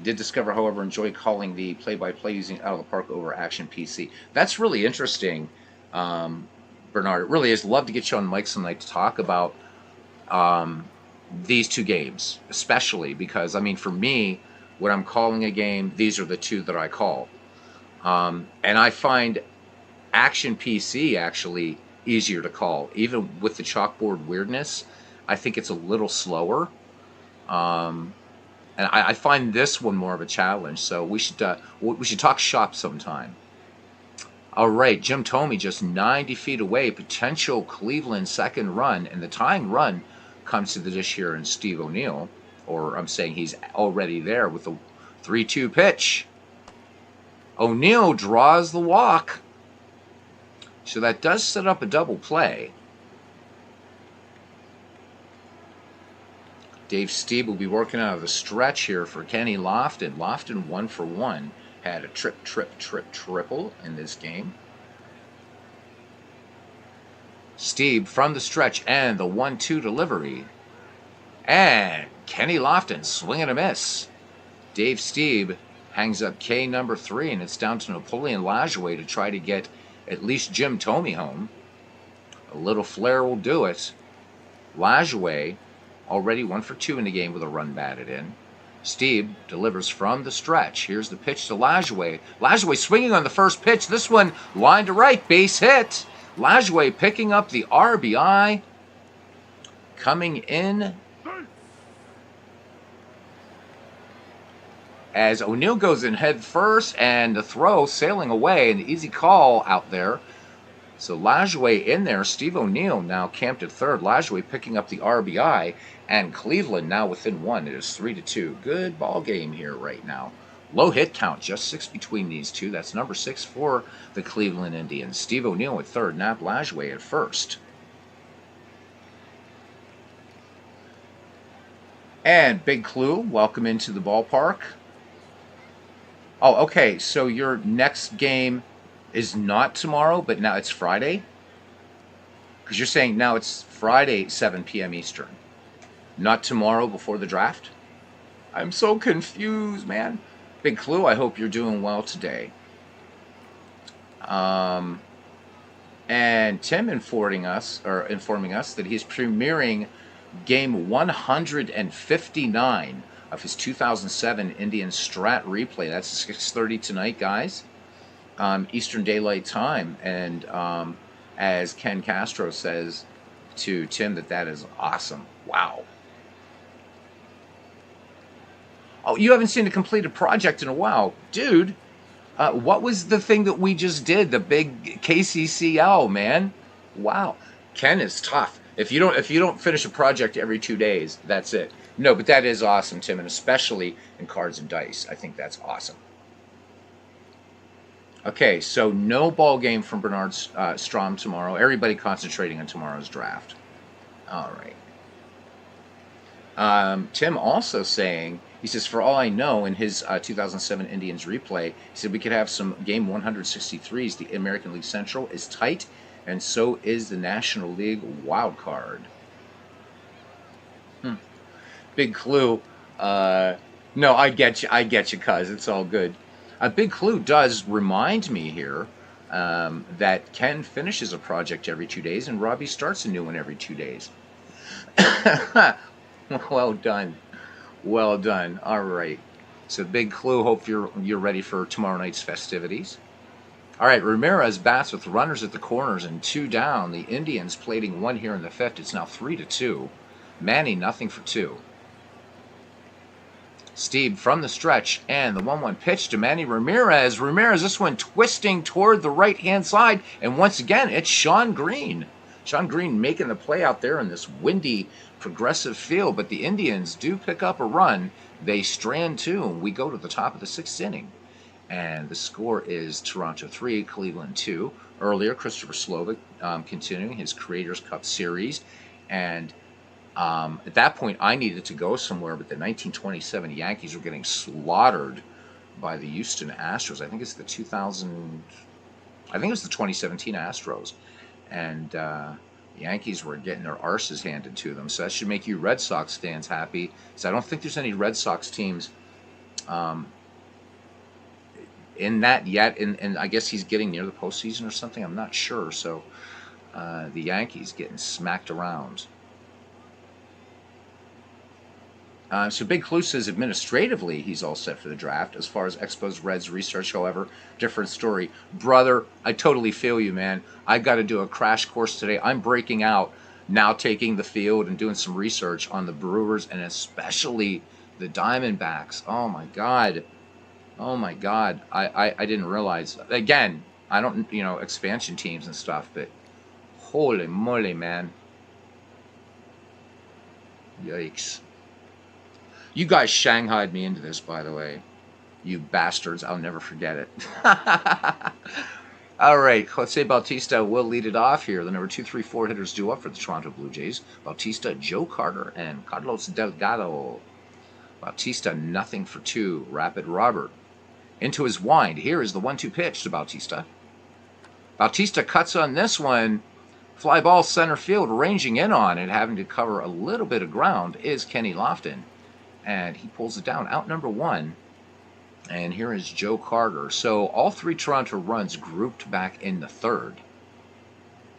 Speaker 1: Did discover, however, enjoy calling the play-by-play using Out of the Park over Action PC. That's really interesting, Bernard. It really is. Love to get you on mic sometime to talk about these two games, especially because, I mean, for me, when I'm calling a game, these are the two that I call. And I find Action PC actually easier to call. Even with the chalkboard weirdness, I think it's a little slower. And I find this one more of a challenge. So we should talk shop sometime. All right, Jim Thome just 90 feet away. Potential Cleveland second run. And the tying run comes to the dish here in Steve O'Neill. Or I'm saying he's already there with the 3-2 pitch. O'Neill draws the walk. So that does set up a double play. Dave Stieb will be working out of the stretch here for Kenny Lofton. Lofton 1 for 1. Had a triple in this game. Stieb from the stretch and the 1-2 delivery. And Kenny Lofton swing and a miss. Dave Stieb hangs up K number 3, and it's down to Napoleon Lajoie to try to get at least Jim Thome home. A little flare will do it. Lajoie already 1 for 2 in the game with a run batted in. Stieb delivers from the stretch. Here's the pitch to Lajoie. Lajoie swinging on the first pitch. This one line to right, base hit. Lajoie picking up the RBI. Coming in as O'Neill goes in head first, and the throw sailing away, an easy call out there. So Lajoie in there. Steve O'Neill now camped at third. Lajoie picking up the RBI, and Cleveland now within 1. It is 3-2. Good ball game here right now. Low hit count, just 6 between these two. That's number 6 for the Cleveland Indians. Steve O'Neill at third, Nap Lajoie at first. And Big Clue, welcome into the ballpark. Oh, okay, so your next game is not tomorrow, but now it's Friday? Because you're saying now it's Friday, 7 p.m. Eastern. Not tomorrow before the draft? I'm so confused, man. Big Clue, I hope you're doing well today. And Tim informing us that he's premiering game 159 of his 2007 Indian Strat replay. That's 6:30 tonight, guys. Eastern Daylight Time. And as Ken Castro says to Tim, that is awesome. Wow. Oh, you haven't seen a completed project in a while. Dude, what was the thing that we just did? The big KCCL, man. Wow. Ken is tough. If you don't finish a project every 2 days, that's it. No, but that is awesome, Tim, and especially in cards and dice. I think that's awesome. Okay, so no ball game from Bernard Strom tomorrow. Everybody concentrating on tomorrow's draft. All right. Tim also saying, he says, for all I know, in his 2007 Indians replay, he said we could have some game 163s. The American League Central is tight, and so is the National League wild card. Big Clue. No, I get you, cuz. It's all good. Big Clue does remind me here that Ken finishes a project every 2 days, and Robbie starts a new one every 2 days. Well done. Well done. All right. So Big Clue, hope you're ready for tomorrow night's festivities. All right, Ramirez bats with runners at the corners and 2 down. The Indians plating 1 here in the 5th. It's now 3-2. Manny nothing for 2. Stieb from the stretch, and the 1-1 pitch to Manny Ramirez. Ramirez, this one twisting toward the right-hand side, and once again, it's Sean Green. Sean Green making the play out there in this windy, progressive field, but the Indians do pick up a run. They strand 2, and we go to the top of the 6th inning. And the score is Toronto 3, Cleveland 2. Earlier, Christopher Slovic continuing his Creators Cup series. And at that point, I needed to go somewhere, but the 1927 Yankees were getting slaughtered by the Houston Astros. I think it's the 2017 Astros. And the Yankees were getting their arses handed to them. So that should make you Red Sox fans happy. So I don't think there's any Red Sox teams in that yet, and I guess he's getting near the postseason or something. I'm not sure. So the Yankees getting smacked around. So Big Clue says administratively he's all set for the draft. As far as Expos Reds research, however, different story. Brother, I totally feel you, man. I got to do a crash course today. I'm breaking out now, taking the field and doing some research on the Brewers and especially the Diamondbacks. Oh my God. Oh my God, I didn't realize. Again, I don't, expansion teams and stuff, but holy moly, man. Yikes. You guys shanghaied me into this, by the way. You bastards, I'll never forget it. All right, Jose Bautista will lead it off here. The number 2, 3, 4 hitters due up for the Toronto Blue Jays. Bautista, Joe Carter, and Carlos Delgado. Bautista, nothing for 2. Rapid Robert. Into his wind. Here is the 1-2 pitch to Bautista. Bautista cuts on this one. Fly ball center field, ranging in on it, having to cover a little bit of ground, is Kenny Lofton. And he pulls it down. Out number 1. And here is Joe Carter. So all 3 Toronto runs grouped back in the 3rd.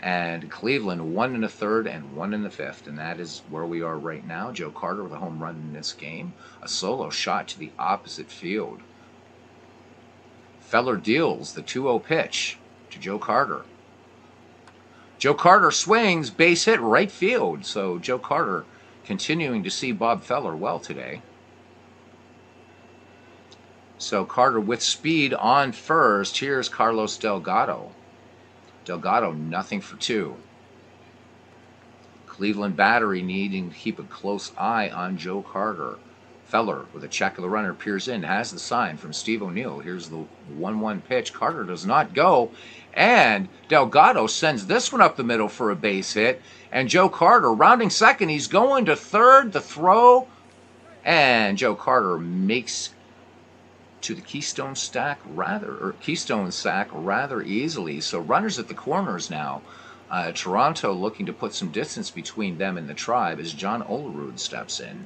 Speaker 1: And Cleveland 1 in the 3rd and 1 in the 5th. And that is where we are right now. Joe Carter with a home run in this game. A solo shot to the opposite field. Feller deals the 2-0 pitch to Joe Carter. Joe Carter swings, base hit, right field. So Joe Carter continuing to see Bob Feller well today. So Carter with speed on first. Here's Carlos Delgado. Delgado nothing for 2. Cleveland battery needing to keep a close eye on Joe Carter. Feller with a check of the runner peers in, has the sign from Steve O'Neill. Here's the 1-1 pitch. Carter does not go, and Delgado sends this one up the middle for a base hit. And Joe Carter rounding second. He's going to 3rd. The throw, and Joe Carter makes to the Keystone sack rather easily. So runners at the corners now. Toronto looking to put some distance between them and the Tribe as John Olerud steps in.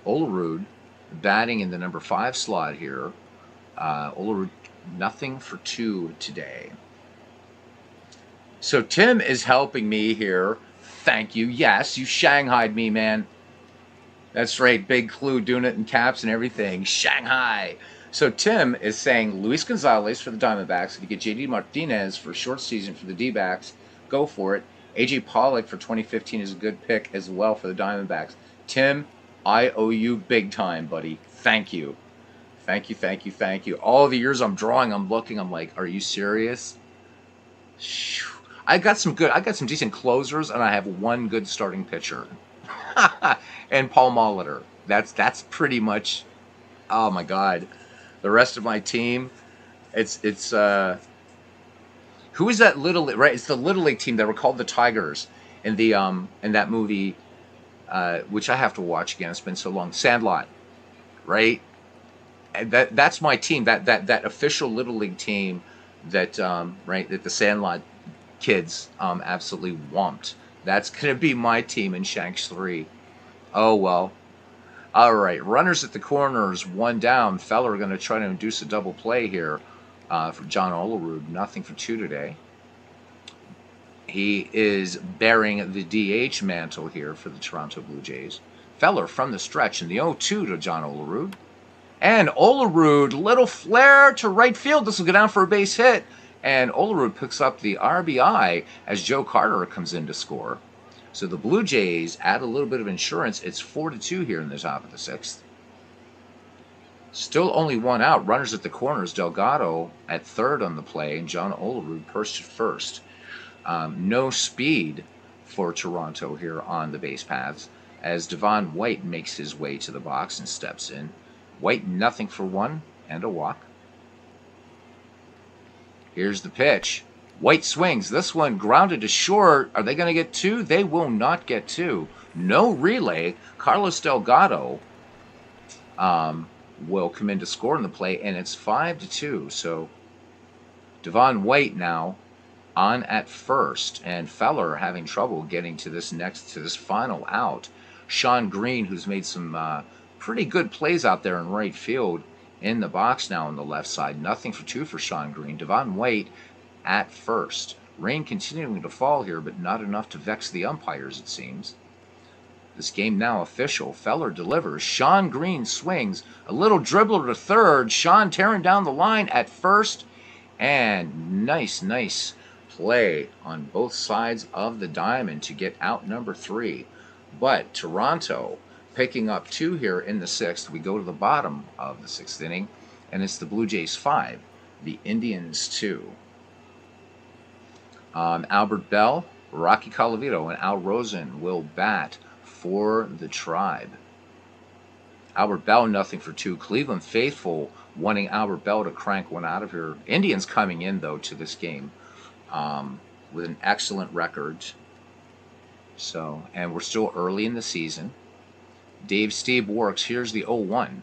Speaker 1: Olerud batting in the number 5 slot here. Olerud nothing for 2 today. So Tim is helping me here. Thank you. Yes, you shanghaied me, man. That's right. Big Clue doing it in caps and everything. Shanghai. So Tim is saying Luis Gonzalez for the Diamondbacks. If you get J.D. Martinez for a short season for the D-backs, go for it. A.J. Pollock for 2015 is a good pick as well for the Diamondbacks. Tim, I owe you big time, buddy. Thank you. Thank you, thank you, thank you. All the years I'm drawing, I'm looking, I'm like, are you serious? I got some decent closers, and I have 1 good starting pitcher. And Paul Molitor. That's pretty much, oh my God. The rest of my team, it's who is that little, right? It's the Little League team that were called the Tigers in the in that movie, which I have to watch again. It's been so long. Sandlot, right? And that's my team. That official Little League team that right, that the Sandlot kids absolutely whomped. That's gonna be my team in Shanks 3. Oh well. All right, runners at the corners, 1 down. Feller going to try to induce a double play here for John Olerud. Nothing for 2 today. He is bearing the DH mantle here for the Toronto Blue Jays. Feller from the stretch in the 0-2 to John Olerud. And Olerud, little flare to right field. This will go down for a base hit. and Olerud picks up the RBI as Joe Carter comes in to score. So the Blue Jays add a little bit of insurance. It's 4-2 here in the top of the sixth. Still only one out. Runners at the corners. Delgado at third on the play, and John Olerud perched at first. No speed for Toronto here on the base paths as Devon White makes his way to the box and steps in. White nothing for one and a walk. Here's the pitch. White swings. This one grounded to short. Are they going to get two? They will not get two. No relay. Carlos Delgado will come in to score in the play, and it's 5-2. So Devon White now on at first, and Feller having trouble getting to this final out. Sean Green, who's made some pretty good plays out there in right field, in the box now on the left side. Nothing for two for Sean Green. Devon White at first. Rain continuing to fall here, but not enough to vex the umpires, it seems. This game now official. Feller delivers. Sean Green swings. A little dribbler to third. Sean tearing down the line at first. And nice play on both sides of the diamond to get out number 3. But Toronto picking up 2 here in the 6th. We go to the bottom of the 6th inning, and it's the Blue Jays 5, the Indians 2. Albert Bell, Rocky Colavito, and Al Rosen will bat for the Tribe. Albert Bell, nothing for 2. Cleveland faithful wanting Albert Bell to crank one out of here. Indians coming in, though, to this game with an excellent record. So, and we're still early in the season. Dave Stieb works. Here's the 0-1.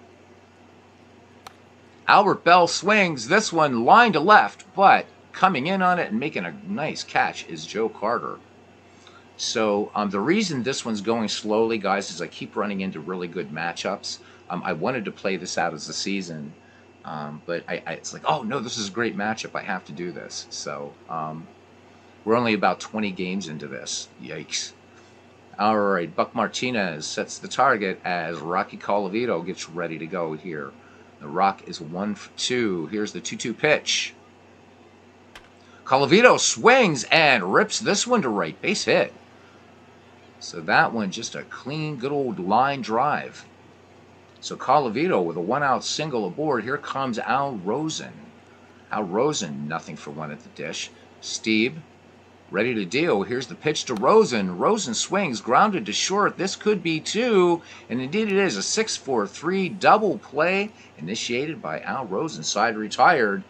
Speaker 1: Albert Bell swings. This one line to left, but coming in on it and making a nice catch is Joe Carter. So the reason this one's going slowly, guys, is I keep running into really good matchups. I wanted to play this out as a season, but it's like, oh, no, this is a great matchup. I have to do this. So we're only about 20 games into this. Yikes. All right, Buck Martinez sets the target as Rocky Colavito gets ready to go here. The Rock is 1 for 2. Here's the 2-2 pitch. Colavito swings and rips this one to right. Base hit. So that one just a clean, good old line drive. So Colavito with a 1-out single aboard. Here comes Al Rosen. Al Rosen, nothing for 1 at the dish. Stieb, ready to deal. Here's the pitch to Rosen. Rosen swings, grounded to short. This could be 2, and indeed it is. A 6-4-3 double play initiated by Al Rosen. Side retired.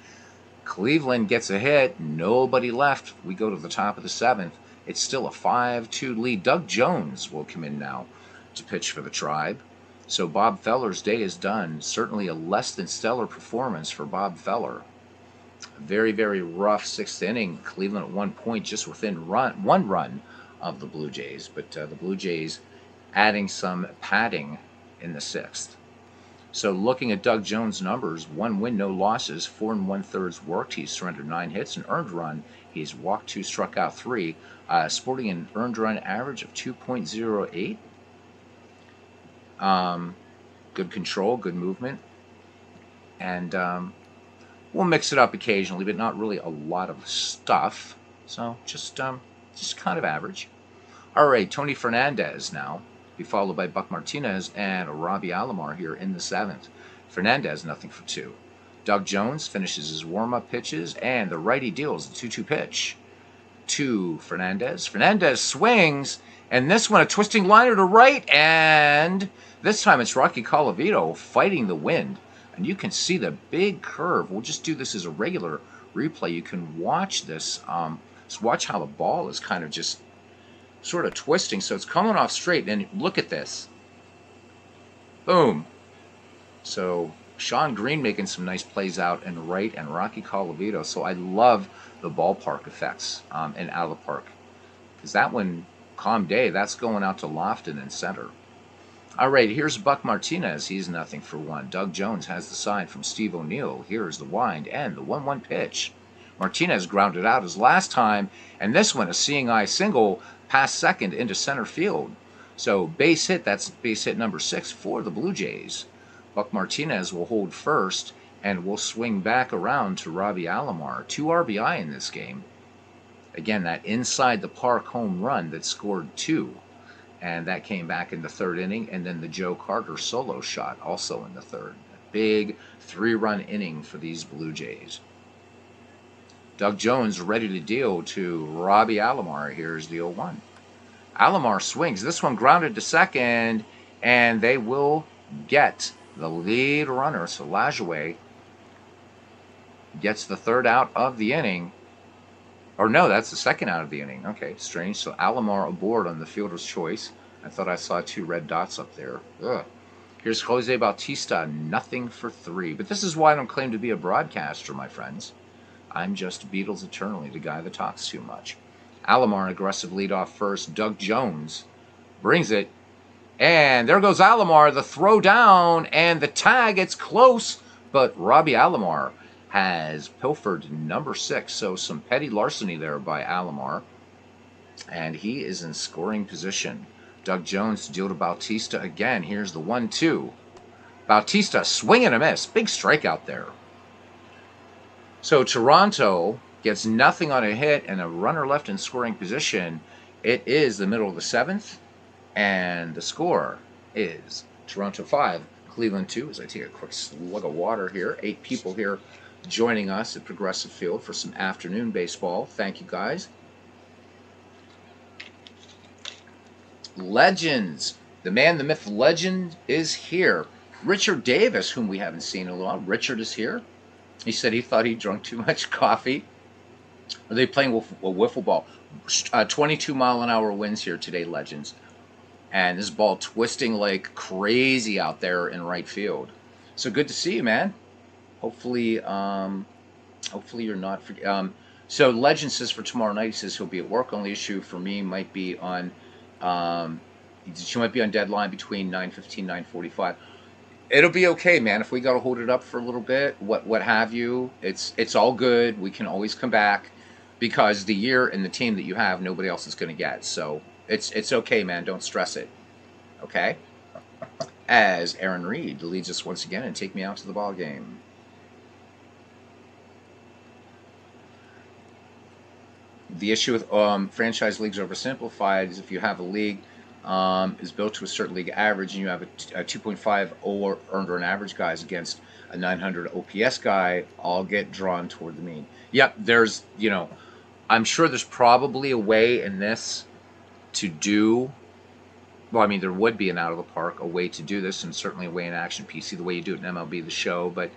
Speaker 1: Cleveland gets a hit. Nobody left. We go to the top of the 7th. It's still a 5-2 lead. Doug Jones will come in now to pitch for the Tribe. So Bob Feller's day is done. Certainly a less than stellar performance for Bob Feller. Very, very rough 6th inning. Cleveland at 1 point, just within one run of the Blue Jays. But the Blue Jays adding some padding in the 6th. So looking at Doug Jones' numbers, 1 win, no losses, 4 1/3 worked. He's surrendered 9 hits, an earned run. He's walked 2, struck out 3, sporting an earned run average of 2.08. Good control, good movement, and we'll mix it up occasionally, but not really a lot of stuff. So just kind of average. All right, Tony Fernandez now, be followed by Buck Martinez and Robbie Alomar here in the 7th. Fernandez, nothing for 2. Doug Jones finishes his warm-up pitches, and the righty deals the 2-2 pitch to Fernandez. Fernandez swings, and this one a twisting liner to right, and this time it's Rocky Colavito fighting the wind. And you can see the big curve. We'll just do this as a regular replay. You can watch this. Just watch how the ball is kind of just sort of twisting. So it's coming off straight, and look at this. Boom. So Sean Green making some nice plays out in right, and Rocky Colavito. So I love the ballpark effects and out of the park. Because that one, calm day, that's going out to Lofton and center. All right, here's Buck Martinez. He's nothing for 1. Doug Jones has the side from Steve O'Neill. Here's the wind and the 1-1 pitch. Martinez grounded out his last time, and this one a seeing eye single past second into center field. So base hit, that's base hit number 6 for the Blue Jays. Buck Martinez will hold first, And we'll swing back around to Robbie Alomar. 2 RBI in this game. Again, that inside the park home run that scored 2. And that came back in the 3rd inning. And then the Joe Carter solo shot also in the 3rd. A big 3-run inning for these Blue Jays. Doug Jones ready to deal to Robbie Alomar. Here's the 0-1. Alomar swings. This one grounded to second. And they will get the lead runner. So Lajoie gets the 3rd out of the inning. Or no, that's the 2nd out of the inning. Okay, strange. So Alomar aboard on the fielder's choice. I thought I saw 2 red dots up there. Ugh. Here's Jose Bautista, nothing for 3. But this is why I don't claim to be a broadcaster, my friends. I'm just Beatles eternally, the guy that talks too much. Alomar, aggressive lead off first. Doug Jones brings it. And there goes Alomar, the throw down, and the tag. It's close, but Robbie Alomar has pilfered number 6. So some petty larceny there by Alomar. And he is in scoring position. Doug Jones to deal to Bautista again. Here's the 1-2. Bautista, swing and a miss. Big strikeout there. So Toronto gets nothing on a hit and a runner left in scoring position. It is the middle of the 7th. And the score is Toronto 5, Cleveland 2. As I take a quick slug of water here. 8 people here joining us at Progressive Field for some afternoon baseball. Thank you, guys. Legends. The man, the myth, legend is here. Richard Davis, whom we haven't seen in a while. Richard is here. He said he thought he drunk too much coffee. Are they playing wiffle ball? 22-mile-an-hour winds here today, Legends. And this ball twisting like crazy out there in right field. So good to see you, man. Hopefully you're not. So Legend says for tomorrow night, he says he'll be at work. Only issue for me might be on. She might be on deadline between 9:15, 9:45. It'll be okay, man. If we got to hold it up for a little bit, what have you, it's all good. We can always come back because the year and the team that you have, nobody else is going to get. So it's okay, man. Don't stress it. Okay? As Aaron Reed leads us once again and take me out to the ball game. The issue with franchise leagues oversimplified is if you have a league is built to a certain league average and you have a 2.5 or earned run average guys against a 900 OPS guy, all get drawn toward the mean. Yep, there's, I'm sure there's probably a way in this to do, well, I mean, there would be an out of the park, a way to do this, and certainly a way in Action PC, the way you do it in MLB The Show, but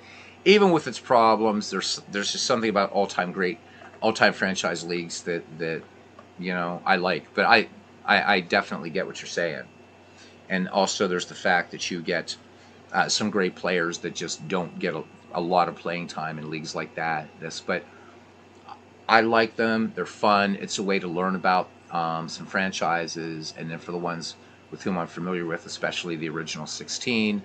Speaker 1: even with its problems, there's just something about all-time franchise leagues that I like. But I definitely get what you're saying. And also there's the fact that you get some great players that just don't get a lot of playing time in leagues like that. But I like them. They're fun. It's a way to learn about some franchises. And then for the ones with whom I'm familiar with, especially the original 16,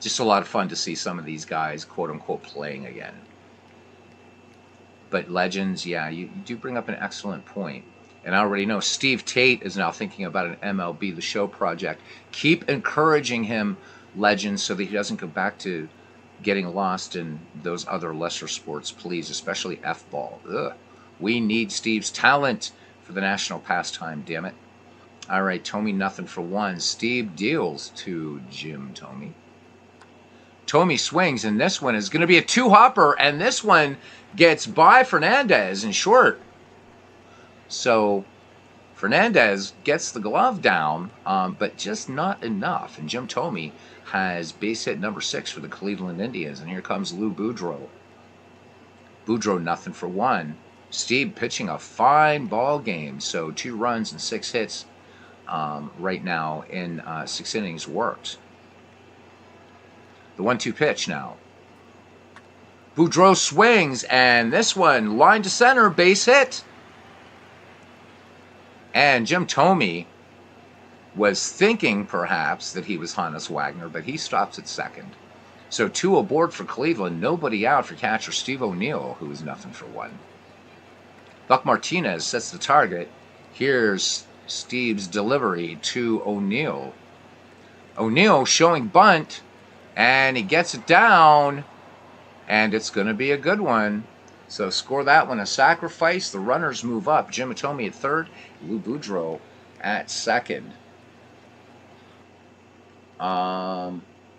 Speaker 1: just a lot of fun to see some of these guys, quote-unquote, playing again. But Legends, yeah, you do bring up an excellent point. And I already know Steve Tate is now thinking about an MLB The Show project. Keep encouraging him, Legends, so that he doesn't go back to getting lost in those other lesser sports, please, especially F-ball. Ugh. We need Steve's talent for the national pastime, damn it. All right, Tommy, nothing for 1. Stieb deals to Jim Tomey. Tomey swings, and this one is going to be a 2-hopper, and this one gets by Fernandez in short. So Fernandez gets the glove down, but just not enough. And Jim Tomey has base hit number 6 for the Cleveland Indians. And here comes Lou Boudreau. Boudreau, nothing for 1. Stieb pitching a fine ball game. So 2 runs and 6 hits right now in 6 innings worked. The 1-2 pitch now. Boudreau swings, and this one, line to center, base hit. And Jim Tomey was thinking, perhaps, that he was Hannes Wagner, but he stops at second. So 2 aboard for Cleveland, nobody out for catcher Steve O'Neill, who is nothing for 1. Buck Martinez sets the target. Here's Steve's delivery to O'Neill. O'Neill showing bunt, and he gets it down. and it's going to be a good one. So score that one a sacrifice. The runners move up. Jim Atomi at third, Lou Boudreau at second.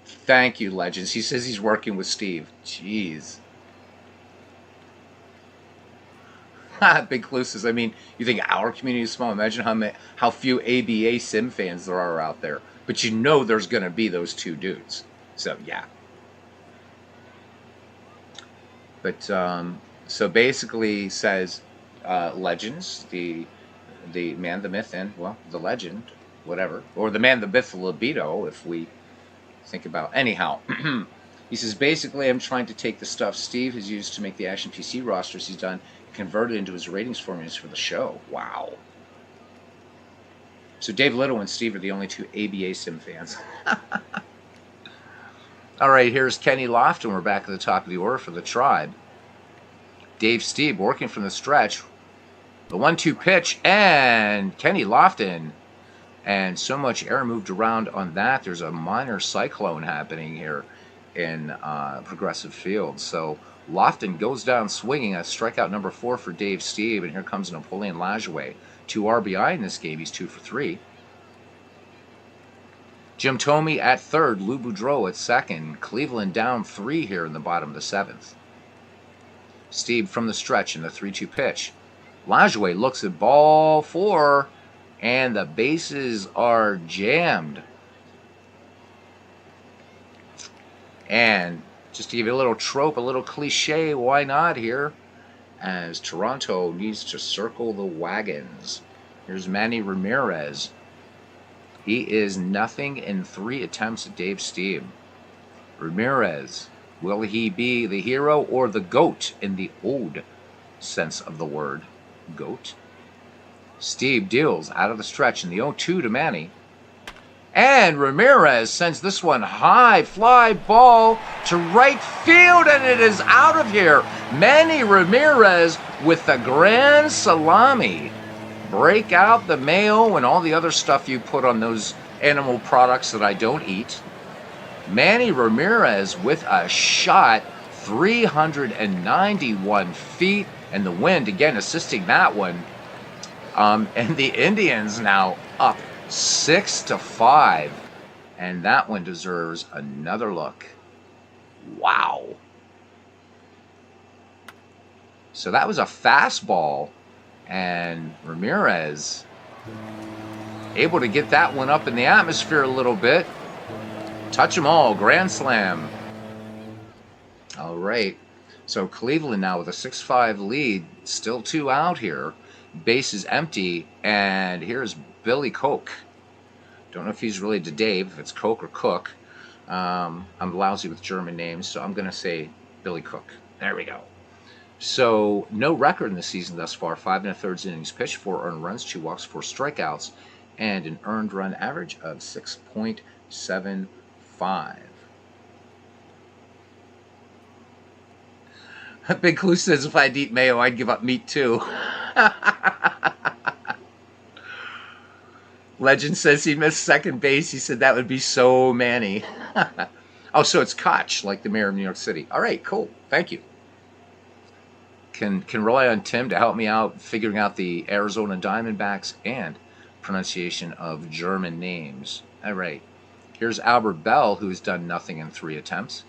Speaker 1: Thank you, Legends. He says he's working with Steve. Jeez. Big Clue says, I mean, you think our community is small? Imagine how few ABA sim fans there are out there. But you know there's going to be those two dudes. So, yeah. But, so basically says, Legends, the man, the myth, and, well, the legend, whatever. Or the man, the myth, the libido, if we think about. Anyhow, he says, basically, I'm trying to take the stuff Steve has used to make the Action PC rosters he's done, convert it into his ratings formulas for the show. Wow. So Dave Little and Steve are the only two ABA sim fans. All right, here's Kenny Lofton. We're back at the top of the order for the Tribe. Dave Stieb working from the stretch. The 1-2 pitch, and Kenny Lofton. And so much air moved around on that. There's a minor cyclone happening here in Progressive Field. So Lofton goes down swinging. That's strikeout number 4 for Dave Stieb. And here comes Napoleon Lajoie. 2 RBI in this game. He's 2 for 3. Jim Thome at third. Lou Boudreau at second. Cleveland down 3 here in the bottom of the 7th. Stieb from the stretch in the 3-2 pitch. Lajoie looks at ball 4, and the bases are jammed. And just to give you a little trope, a little cliche, why not here? As Toronto needs to circle the wagons. Here's Manny Ramirez. He is nothing in 3 attempts at Dave Stieb. Ramirez, will he be the hero or the GOAT in the old sense of the word? GOAT. Stieb deals out of the stretch in the 0-2 to Manny. And Ramirez sends this one high fly ball to right field, and it is out of here. Manny Ramirez with the grand salami. Break out the mayo and all the other stuff you put on those animal products that I don't eat. Manny Ramirez with a shot, 391 feet, and the wind again assisting that one. And the Indians now up 6-5, and that one deserves another look. Wow. So that was a fastball, and Ramirez able to get that one up in the atmosphere a little bit. Touch them all, grand slam. All right, so Cleveland now with a 6-5 lead, still 2 out here. Base is empty, and here's Billy Koch. Don't know if he's related to Dave, if it's Koch or Cook. I'm lousy with German names, so I'm going to say Billy Koch. There we go. So no record in the season thus far. 5 1/3 innings pitched, 4 earned runs, 2 walks, 4 strikeouts, and an earned run average of 6.75. Big Clue says if I'd eat mayo, I'd give up meat too. Legend says he missed second base. He said that would be so Manny. Oh, so it's Koch, like the mayor of New York City. All right, cool. Thank you. Can rely on Tim to help me out figuring out the Arizona Diamondbacks and pronunciation of German names. All right. Here's Albert Bell, who's done nothing in 3 attempts.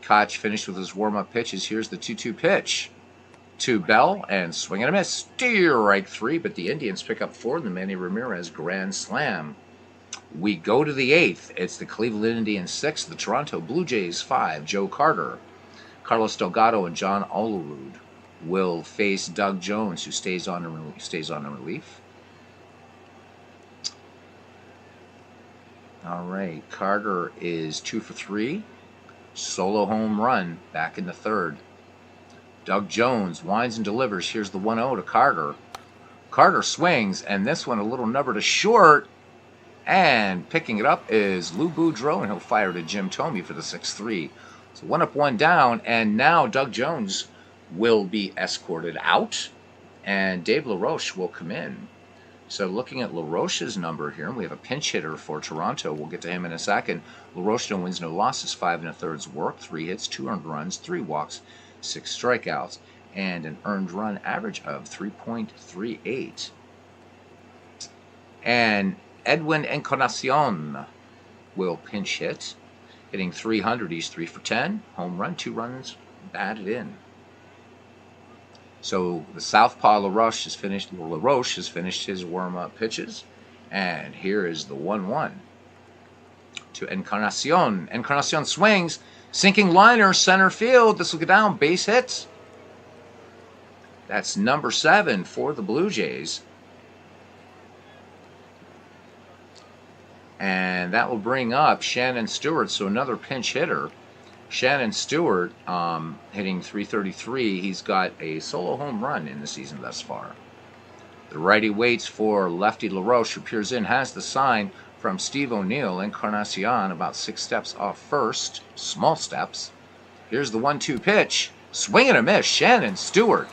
Speaker 1: Koch finished with his warm-up pitches. Here's the 2-2 pitch to Bell, and swing and a miss. Strike 3, but the Indians pick up 4 in the Manny Ramirez grand slam. We go to the 8th. It's the Cleveland Indians 6, the Toronto Blue Jays 5. Joe Carter, Carlos Delgado, and John Olerud will face Doug Jones, who stays on in relief. All right, Carter is 2 for 3. Solo home run back in the 3rd. Doug Jones winds and delivers. Here's the 1-0 to Carter. Carter swings, and this one a little number to short. And picking it up is Lou Boudreau, and he'll fire to Jim Thome for the 6-3. So 1 up, 1 down, and now Doug Jones will be escorted out, and Dave LaRoche will come in. So looking at LaRoche's number here, we have a pinch hitter for Toronto. We'll get to him in a second. LaRoche, no wins, no losses, 5 1/3 work, 3 hits, 2 earned runs, 3 walks, 6 strikeouts, and an earned run average of 3.38. And Edwin Encarnacion will pinch hit, hitting .300. He's 3 for 10, home run, 2 runs batted in. So the southpaw LaRoche has finished his warm-up pitches, and here is the 1-1 to Encarnacion. Encarnacion swings, sinking liner, center field. This will go down, base hit. That's number 7 for the Blue Jays. And that will bring up Shannon Stewart, so another pinch hitter. Shannon Stewart hitting .333. He's got a solo home run in the season thus far. The righty waits for lefty LaRoche, who peers in, has the sign from Steve O'Neill. Encarnacion about 6 steps off first. Small steps. Here's the 1-2 pitch. Swing and a miss. Shannon Stewart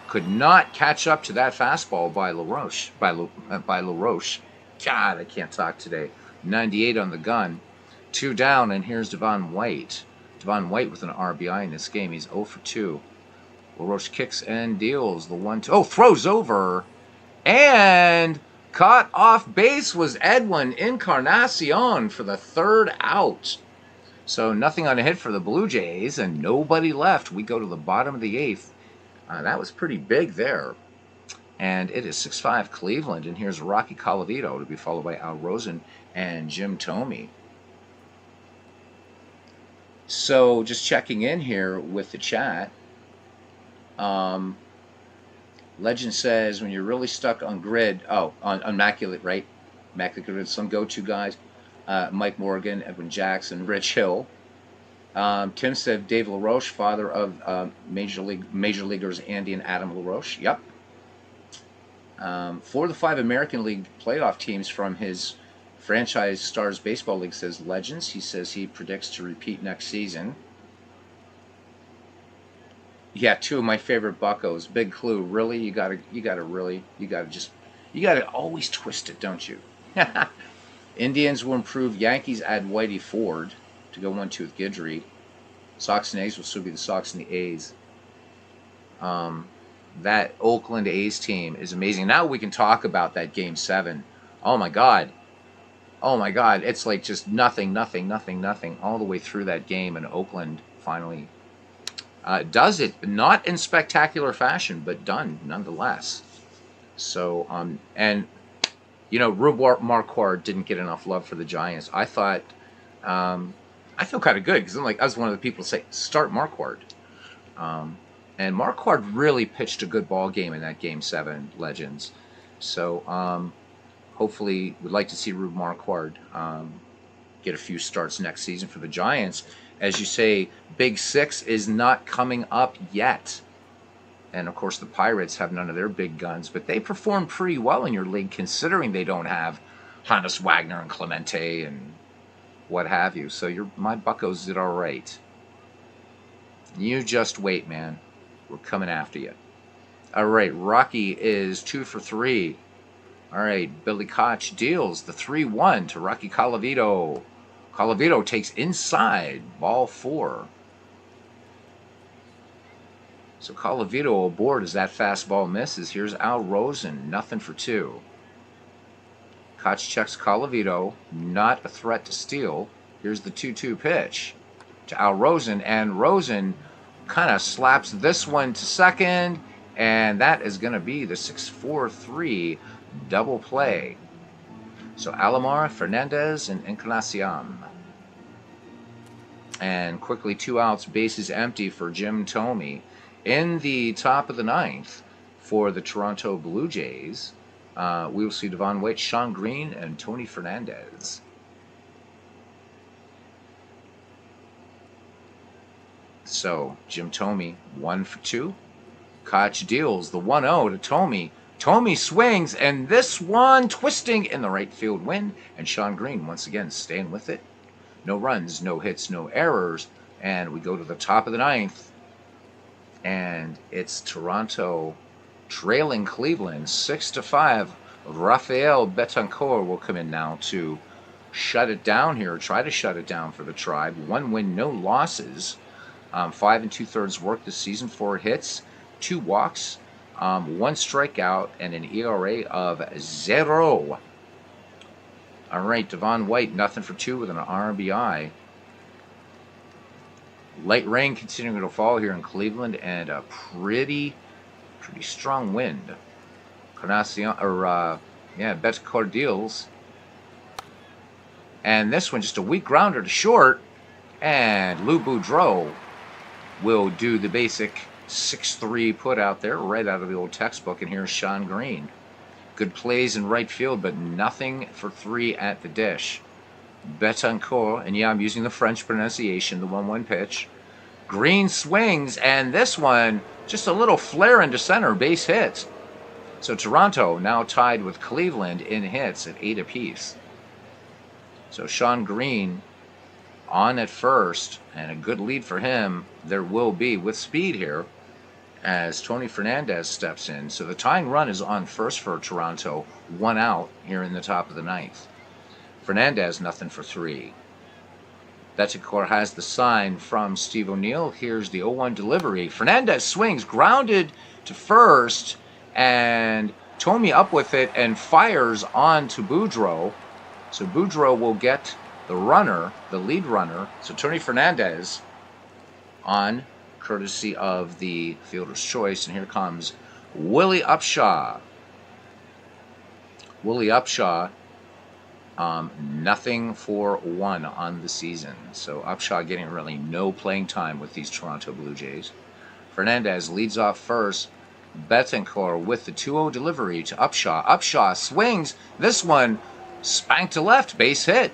Speaker 1: could not catch up to that fastball by LaRoche. By LaRoche. God, I can't talk today. 98 on the gun. 2 down, and here's Devon White. Devon White with an RBI in this game. He's 0 for 2. LaRoche kicks and deals the 1-2. Oh, throws over. And caught off base was Edwin Encarnacion for the 3rd out. So nothing on a hit for the Blue Jays and nobody left. We go to the bottom of the 8th. That was pretty big there. And it is 6-5 Cleveland. And here's Rocky Colavito to be followed by Al Rosen and Jim Thome. So just checking in here with the chat. Legend says when you're really stuck on grid, on Immaculate, right? Immaculate Grid, some go-to guys. Mike Morgan, Edwin Jackson, Rich Hill. Tim said Dave LaRoche, father of Major Leaguers Andy and Adam LaRoche. Yep. For the 5 American League playoff teams from his Franchise Stars Baseball League, says Legends. He says he predicts to repeat next season. Yeah, 2 of my favorite buckos. Big clue. Really, you gotta always twist it, don't you? Indians will improve. Yankees add Whitey Ford to go 1-2 with Guidry. Sox and A's will still be the Sox and the A's. That Oakland A's team is amazing. Now we can talk about that Game 7. Oh my God. Oh my God. It's like just nothing all the way through that game, and Oakland finally does it. Not in spectacular fashion, but done nonetheless. So, and, you know, Rube Marquard didn't get enough love for the Giants. I thought, I feel kind of good because I was one of the people to say, start Marquard. And Marquard really pitched a good ball game in that Game 7, Legends. So hopefully we'd like to see Rube Marquard get a few starts next season for the Giants. As you say, Big 6 is not coming up yet. And, of course, the Pirates have none of their big guns, but they perform pretty well in your league considering they don't have Hannes Wagner and Clemente and what have you. So my buckos did all right. You just wait, man. We're coming after you. All right, Rocky is 2 for 3. All right, Billy Koch deals the 3-1 to Rocky Colavito. Colavito takes inside, ball 4. So Colavito aboard as that fastball misses. Here's Al Rosen, nothing for 2. Koch checks Colavito, not a threat to steal. Here's the 2-2 pitch to Al Rosen, and Rosen kind of slaps this one to second, and that is going to be the 6-4-3 double play. So Alomar, Fernandez, and Encarnacion. And quickly 2 outs, bases empty for Jim Thome. In the top of the 9th for the Toronto Blue Jays, we will see Devon White, Sean Green, and Tony Fernandez. So Jim Thome, 1 for 2. Koch deals the 1-0 to Thome. Thome swings, and this one twisting in the right field win. And Sean Green once again staying with it. No runs, no hits, no errors. And we go to the top of the 9th. And it's Toronto trailing Cleveland 6-5 Rafael Betancourt will come in now to shut it down here, try to shut it down for the Tribe. 1 win, no losses. 5 2/3 work this season, 4 hits, 2 walks, 1 strikeout, and an ERA of 0. All right, Devon White, nothing for 2 with an RBI. Light rain continuing to fall here in Cleveland, and a pretty strong wind. Betancourt deals. And this one, just a weak grounder to short, and Lou Boudreau will do the basic 6-3 put out there, right out of the old textbook. And here's Sean Green. Good plays in right field, but nothing for 3 at the dish. Betancourt, and yeah, I'm using the French pronunciation, the 1-1 pitch. Green swings, and this one, just a little flare into center, base hit. So Toronto now tied with Cleveland in hits at 8 apiece. So Sean Green on at first, and a good lead for him there will be with speed here as Tony Fernandez steps in. So the tying run is on first for Toronto, 1 out here in the top of the 9th. Fernandez, nothing for 3. Betancourt has the sign from Steve O'Neill. Here's the 0-1 delivery. Fernandez swings, grounded to first, and Tomey up with it and fires on to Boudreau. So Boudreau will get the runner, the lead runner. So Tony Fernandez on, courtesy of the fielder's choice. And here comes Willie Upshaw. Willie Upshaw, nothing for 1 on the season. So Upshaw getting really no playing time with these Toronto Blue Jays. Fernandez leads off first. Betancourt with the 2-0 delivery to Upshaw. Upshaw swings. This one spanked to left, base hit.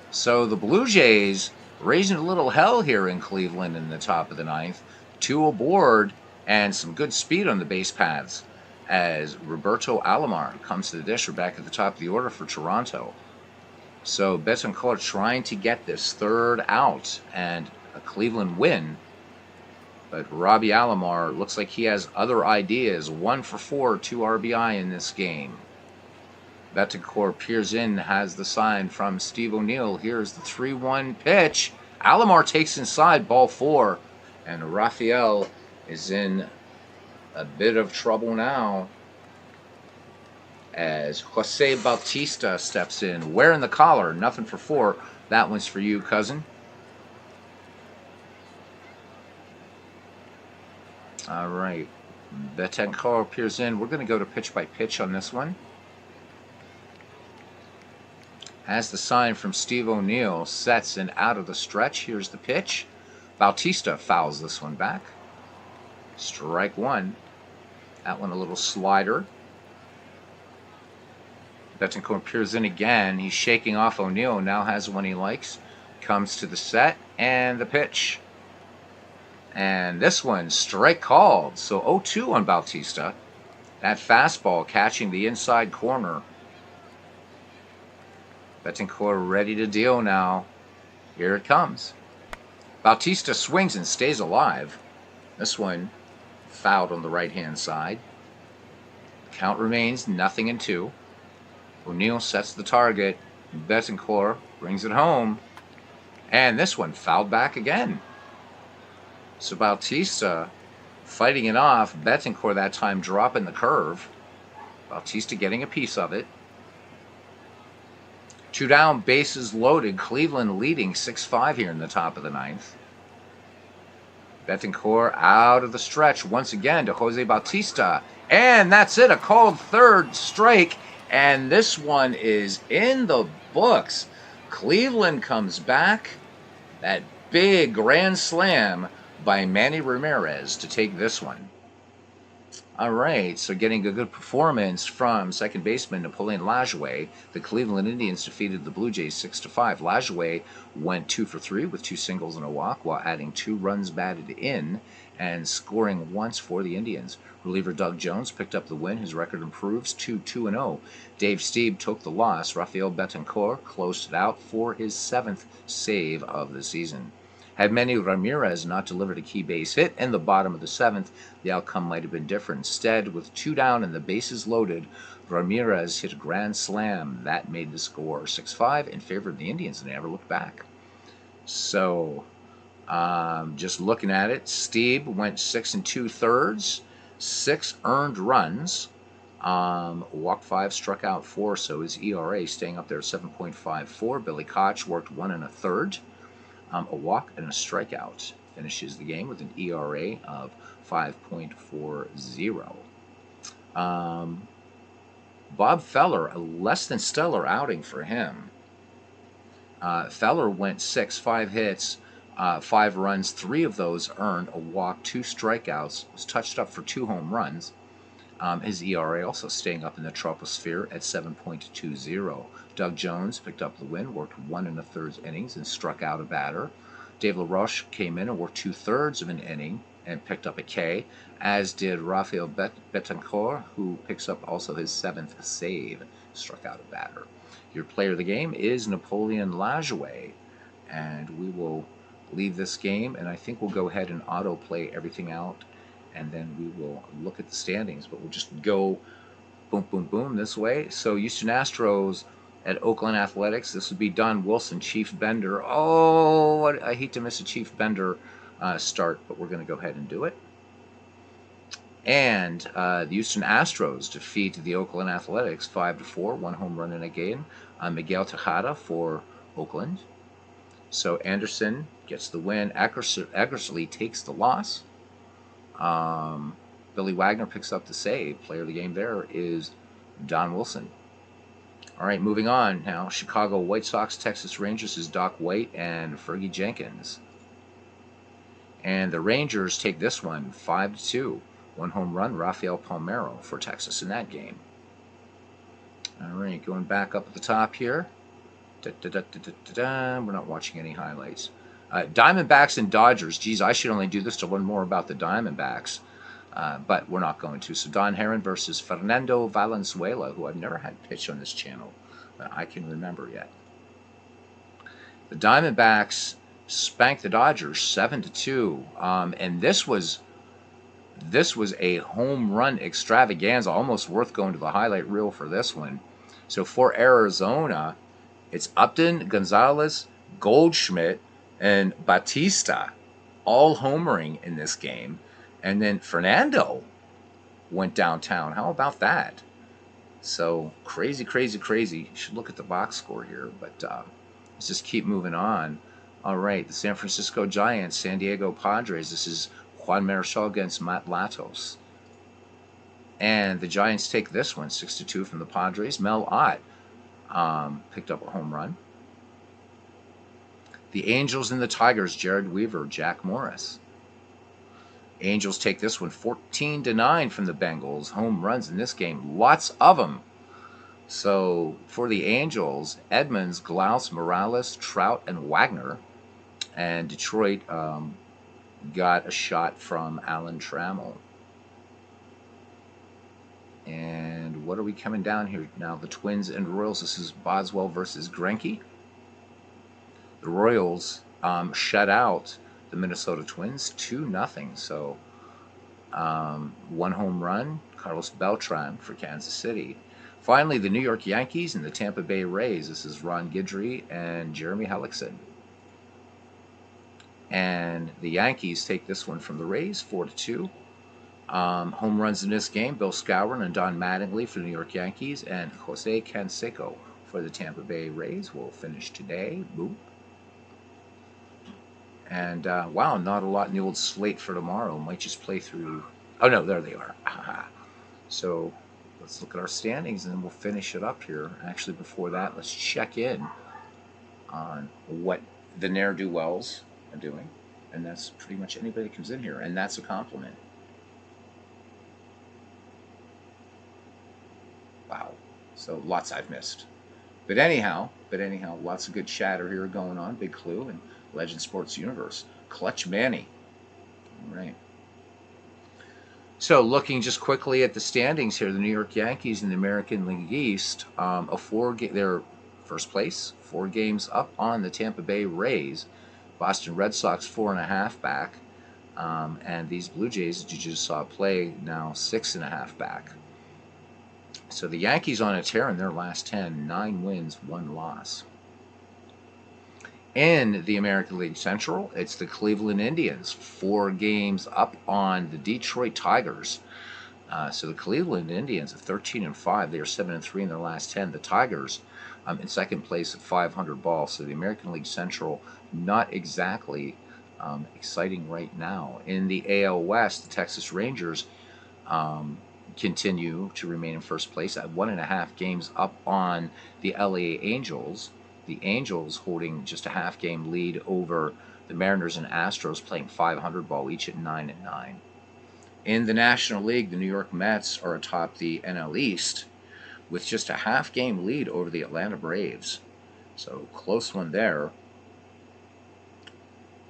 Speaker 1: So the Blue Jays raising a little hell here in Cleveland in the top of the 9th. 2 aboard and some good speed on the base paths as Roberto Alomar comes to the dish. We're back at the top of the order for Toronto. So Betancourt trying to get this 3rd out and a Cleveland win. But Robbie Alomar looks like he has other ideas. 1 for 4, 2 RBI in this game. Betancourt peers in, has the sign from Steve O'Neill. Here's the 3-1 pitch. Alomar takes inside, ball 4. And Rafael is in a bit of trouble now as Jose Bautista steps in. Wearing the collar, nothing for 4. That one's for you, cousin. All right. Betancourt peers in. We're going to go to pitch by pitch on this one. Has the sign from Steve O'Neill, sets and out of the stretch. Here's the pitch. Bautista fouls this one back. Strike 1. That one a little slider. Betancourt peers in again. He's shaking off O'Neill. Now has one he likes. Comes to the set and the pitch. And this one, strike called. So 0-2 on Bautista. That fastball catching the inside corner. Betancourt ready to deal now. Here it comes. Bautista swings and stays alive. This one fouled on the right-hand side. Count remains 0-2. O'Neill sets the target. Betancourt brings it home. And this one fouled back again. So Bautista fighting it off. Betancourt that time dropping the curve. Bautista getting a piece of it. 2 down, bases loaded. Cleveland leading 6-5 here in the top of the 9th. Betancourt out of the stretch once again to Jose Bautista. And that's it, a called 3rd strike. And this one is in the books. Cleveland comes back. That big grand slam by Manny Ramirez to take this one. All right, so getting a good performance from second baseman Napoleon Lajoie. The Cleveland Indians defeated the Blue Jays 6-5. Lajoie went 2 for 3 with 2 singles and a walk while adding 2 runs batted in and scoring once for the Indians. Reliever Doug Jones picked up the win. His record improves to 2-0. Dave Stieb took the loss. Rafael Betancourt closed it out for his 7th save of the season. Had Manny Ramirez not delivered a key base hit in the bottom of the seventh, the outcome might have been different. Instead, with 2 down and the bases loaded, Ramirez hit a grand slam. That made the score 6-5 in favor of the Indians, and they never looked back. So, just looking at it, Stieb went 6 2/3, 6 earned runs, walked 5, struck out 4, so his ERA staying up there at 7.54. Billy Koch worked 1 1/3, a walk and a strikeout. Finishes the game with an ERA of 5.40. Bob Feller, a less than stellar outing for him. Feller went 6, 5 hits, 5 runs, 3 of those earned, a walk, 2 strikeouts, was touched up for 2 home runs. His ERA also staying up in the troposphere at 7.20. Doug Jones picked up the win, worked 1 1/3 innings and struck out a batter. Dave LaRoche came in and worked 2/3 of an inning and picked up a K, as did Rafael Betancourt, who picks up also his 7th save, struck out a batter. Your player of the game is Napoleon Lajoie, and we will leave this game, and I think we'll go ahead and autoplay everything out, and then we will look at the standings, but we'll just go boom, boom, boom this way. So Houston Astros at Oakland Athletics. This would be Don Wilson, Chief Bender. Oh, I hate to miss a Chief Bender start, but we're going to go ahead and do it. And the Houston Astros defeat the Oakland Athletics 5-4, 1 home run in a game. Miguel Tejada for Oakland. So Anderson gets the win. Eckersley takes the loss. Billy Wagner picks up the save. Player of the game there is Don Wilson. All right, moving on now. Chicago White Sox, Texas Rangers is Doc White and Fergie Jenkins. And the Rangers take this one 5-2. 1 home run, Rafael Palmeiro for Texas in that game. All right, going back up at the top here. We're not watching any highlights. Diamondbacks and Dodgers. Geez, I should only do this to learn more about the Diamondbacks, but we're not going to. So Don Herron versus Fernando Valenzuela, who I've never had pitch on this channel that I can remember yet. The Diamondbacks spanked the Dodgers 7-2, and this was a home run extravaganza, almost worth going to the highlight reel for this one. So for Arizona, it's Upton, Gonzalez, Goldschmidt, and Batista all homering in this game. And then Fernando went downtown. How about that? So crazy, crazy, crazy. You should look at the box score here, but let's just keep moving on. All right, the San Francisco Giants, San Diego Padres. This is Juan Marichal against Matt Latos. And the Giants take this one, 6-2 from the Padres. Mel Ott picked up a home run. The Angels and the Tigers, Jared Weaver, Jack Morris. Angels take this one, 14-9 from the Bengals. Home runs in this game, lots of them. So for the Angels, Edmonds, Glaus, Morales, Trout, and Wagner. And Detroit got a shot from Alan Trammell. And what are we coming down here now? The Twins and Royals. This is Boswell versus Greinke. The Royals shut out the Minnesota Twins 2-0. So 1 home run, Carlos Beltran for Kansas City. Finally, the New York Yankees and the Tampa Bay Rays. This is Ron Guidry and Jeremy Hellickson. And the Yankees take this one from the Rays, 4-2. Home runs in this game, Bill Skowron and Don Mattingly for the New York Yankees, and Jose Canseco for the Tampa Bay Rays will finish today. Boop. And, wow, not a lot in the old slate for tomorrow. Might just play through... Oh, no, there they are. So let's look at our standings, and then we'll finish it up here. Actually, before that, let's check in on what the ne'er-do-wells are doing. And that's pretty much anybody that comes in here, and that's a compliment. Wow. So lots I've missed. But anyhow, lots of good chatter here going on. Big Clue and Legend Sports Universe. Clutch Manny. All right. So looking just quickly at the standings here, the New York Yankees in the American League East, they're first place, 4 games up on the Tampa Bay Rays Boston Red Sox 4.5 back. And these Blue Jays that you just saw play now 6.5 back. So the Yankees on a tear in their last 10, 9 wins, 1 loss. In the American League Central, it's the Cleveland Indians, 4 games up on the Detroit Tigers. So the Cleveland Indians at 13-5, they are 7-3 in their last 10. The Tigers in second place at 500 balls. So the American League Central not exactly exciting right now. In the AL West, the Texas Rangers continue to remain in first place at 1.5 games up on the LA Angels. The Angels holding just a half game lead over the Mariners and Astros, playing 500 ball, each at 9-9. In the National League, the New York Mets are atop the NL East with just a half game lead over the Atlanta Braves. So close one there.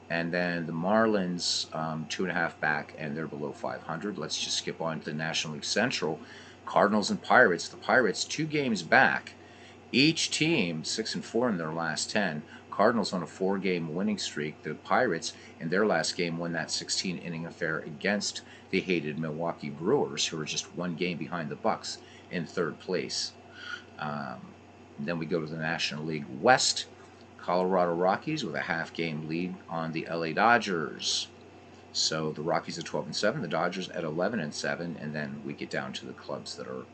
Speaker 1: And then the Marlins 2.5 back, and they're below 500. Let's just skip on to the National League Central. Cardinals and Pirates. The Pirates 2 games back. Each team 6-4 in their last 10. Cardinals on a 4-game winning streak. The Pirates in their last game won that 16-inning affair against the hated Milwaukee Brewers, who are just 1 game behind the Bucks in 3rd place. Then we go to the National League West. Colorado Rockies with a half-game lead on the LA Dodgers. So the Rockies at 12-7, the Dodgers at 11-7, and then we get down to the clubs that are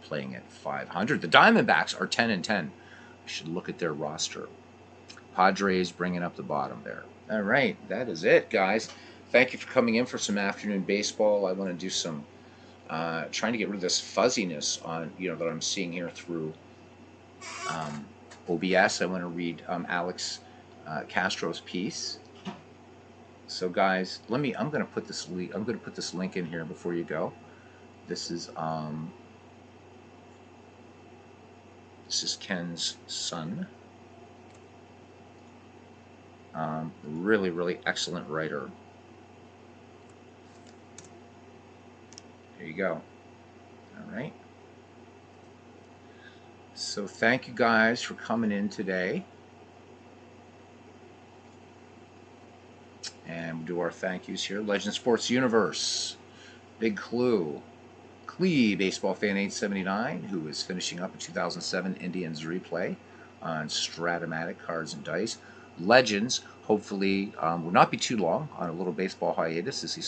Speaker 1: playing at 500. The Diamondbacks are 10-10. We should look at their roster. Padres bringing up the bottom there. All right, that is it, guys. Thank you for coming in for some afternoon baseball. I want to do some trying to get rid of this fuzziness on that I'm seeing here through OBS. I want to read Alex Castro's piece. So, guys, I'm going to put this link in here before you go. This is Ken's son. Really, really excellent writer. There you go. All right. So thank you guys for coming in today. And we'll do our thank yous here. Legend Sports Universe, Big Clue, Clee Baseball Fan 879, who is finishing up a 2007 Indians replay on Stratomatic Cards and Dice. Legends, hopefully will not be too long on a little baseball hiatus as he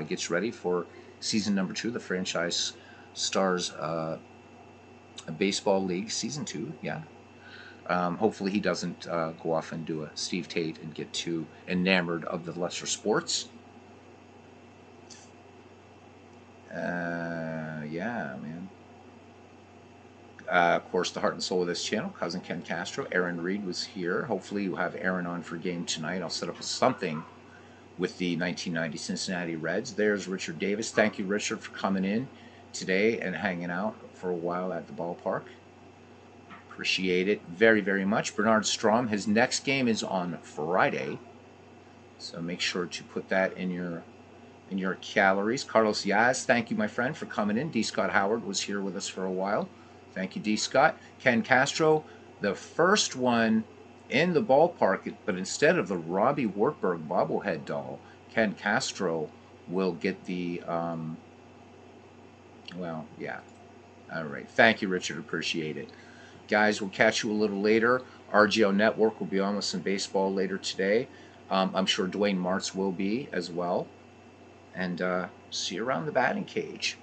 Speaker 1: gets ready for season number 2, the franchise stars a baseball league season 2. Yeah. Hopefully he doesn't go off and do a Steve Tate and get too enamored of the lesser sports. Yeah, man. Of course, the heart and soul of this channel, Cousin Ken Castro. Aaron Reed was here. Hopefully you'll have Aaron on for game tonight. I'll set up something with the 1990 Cincinnati Reds. There's Richard Davis. Thank you, Richard, for coming in today and hanging out for a while at the ballpark. Appreciate it very, very much. Bernard Strom, his next game is on Friday, so make sure to put that in your calories. Carlos Yaz, thank you, my friend, for coming in. D. Scott Howard was here with us for a while. Thank you, D. Scott. Ken Castro, the first one in the ballpark, but instead of the Robbie Wartburg bobblehead doll, Ken Castro will get the, well, yeah. All right. Thank you, Richard. Appreciate it. Guys, we'll catch you a little later. RGO Network will be on with some baseball later today. I'm sure Dwayne Martz will be as well. And see you around the batting cage.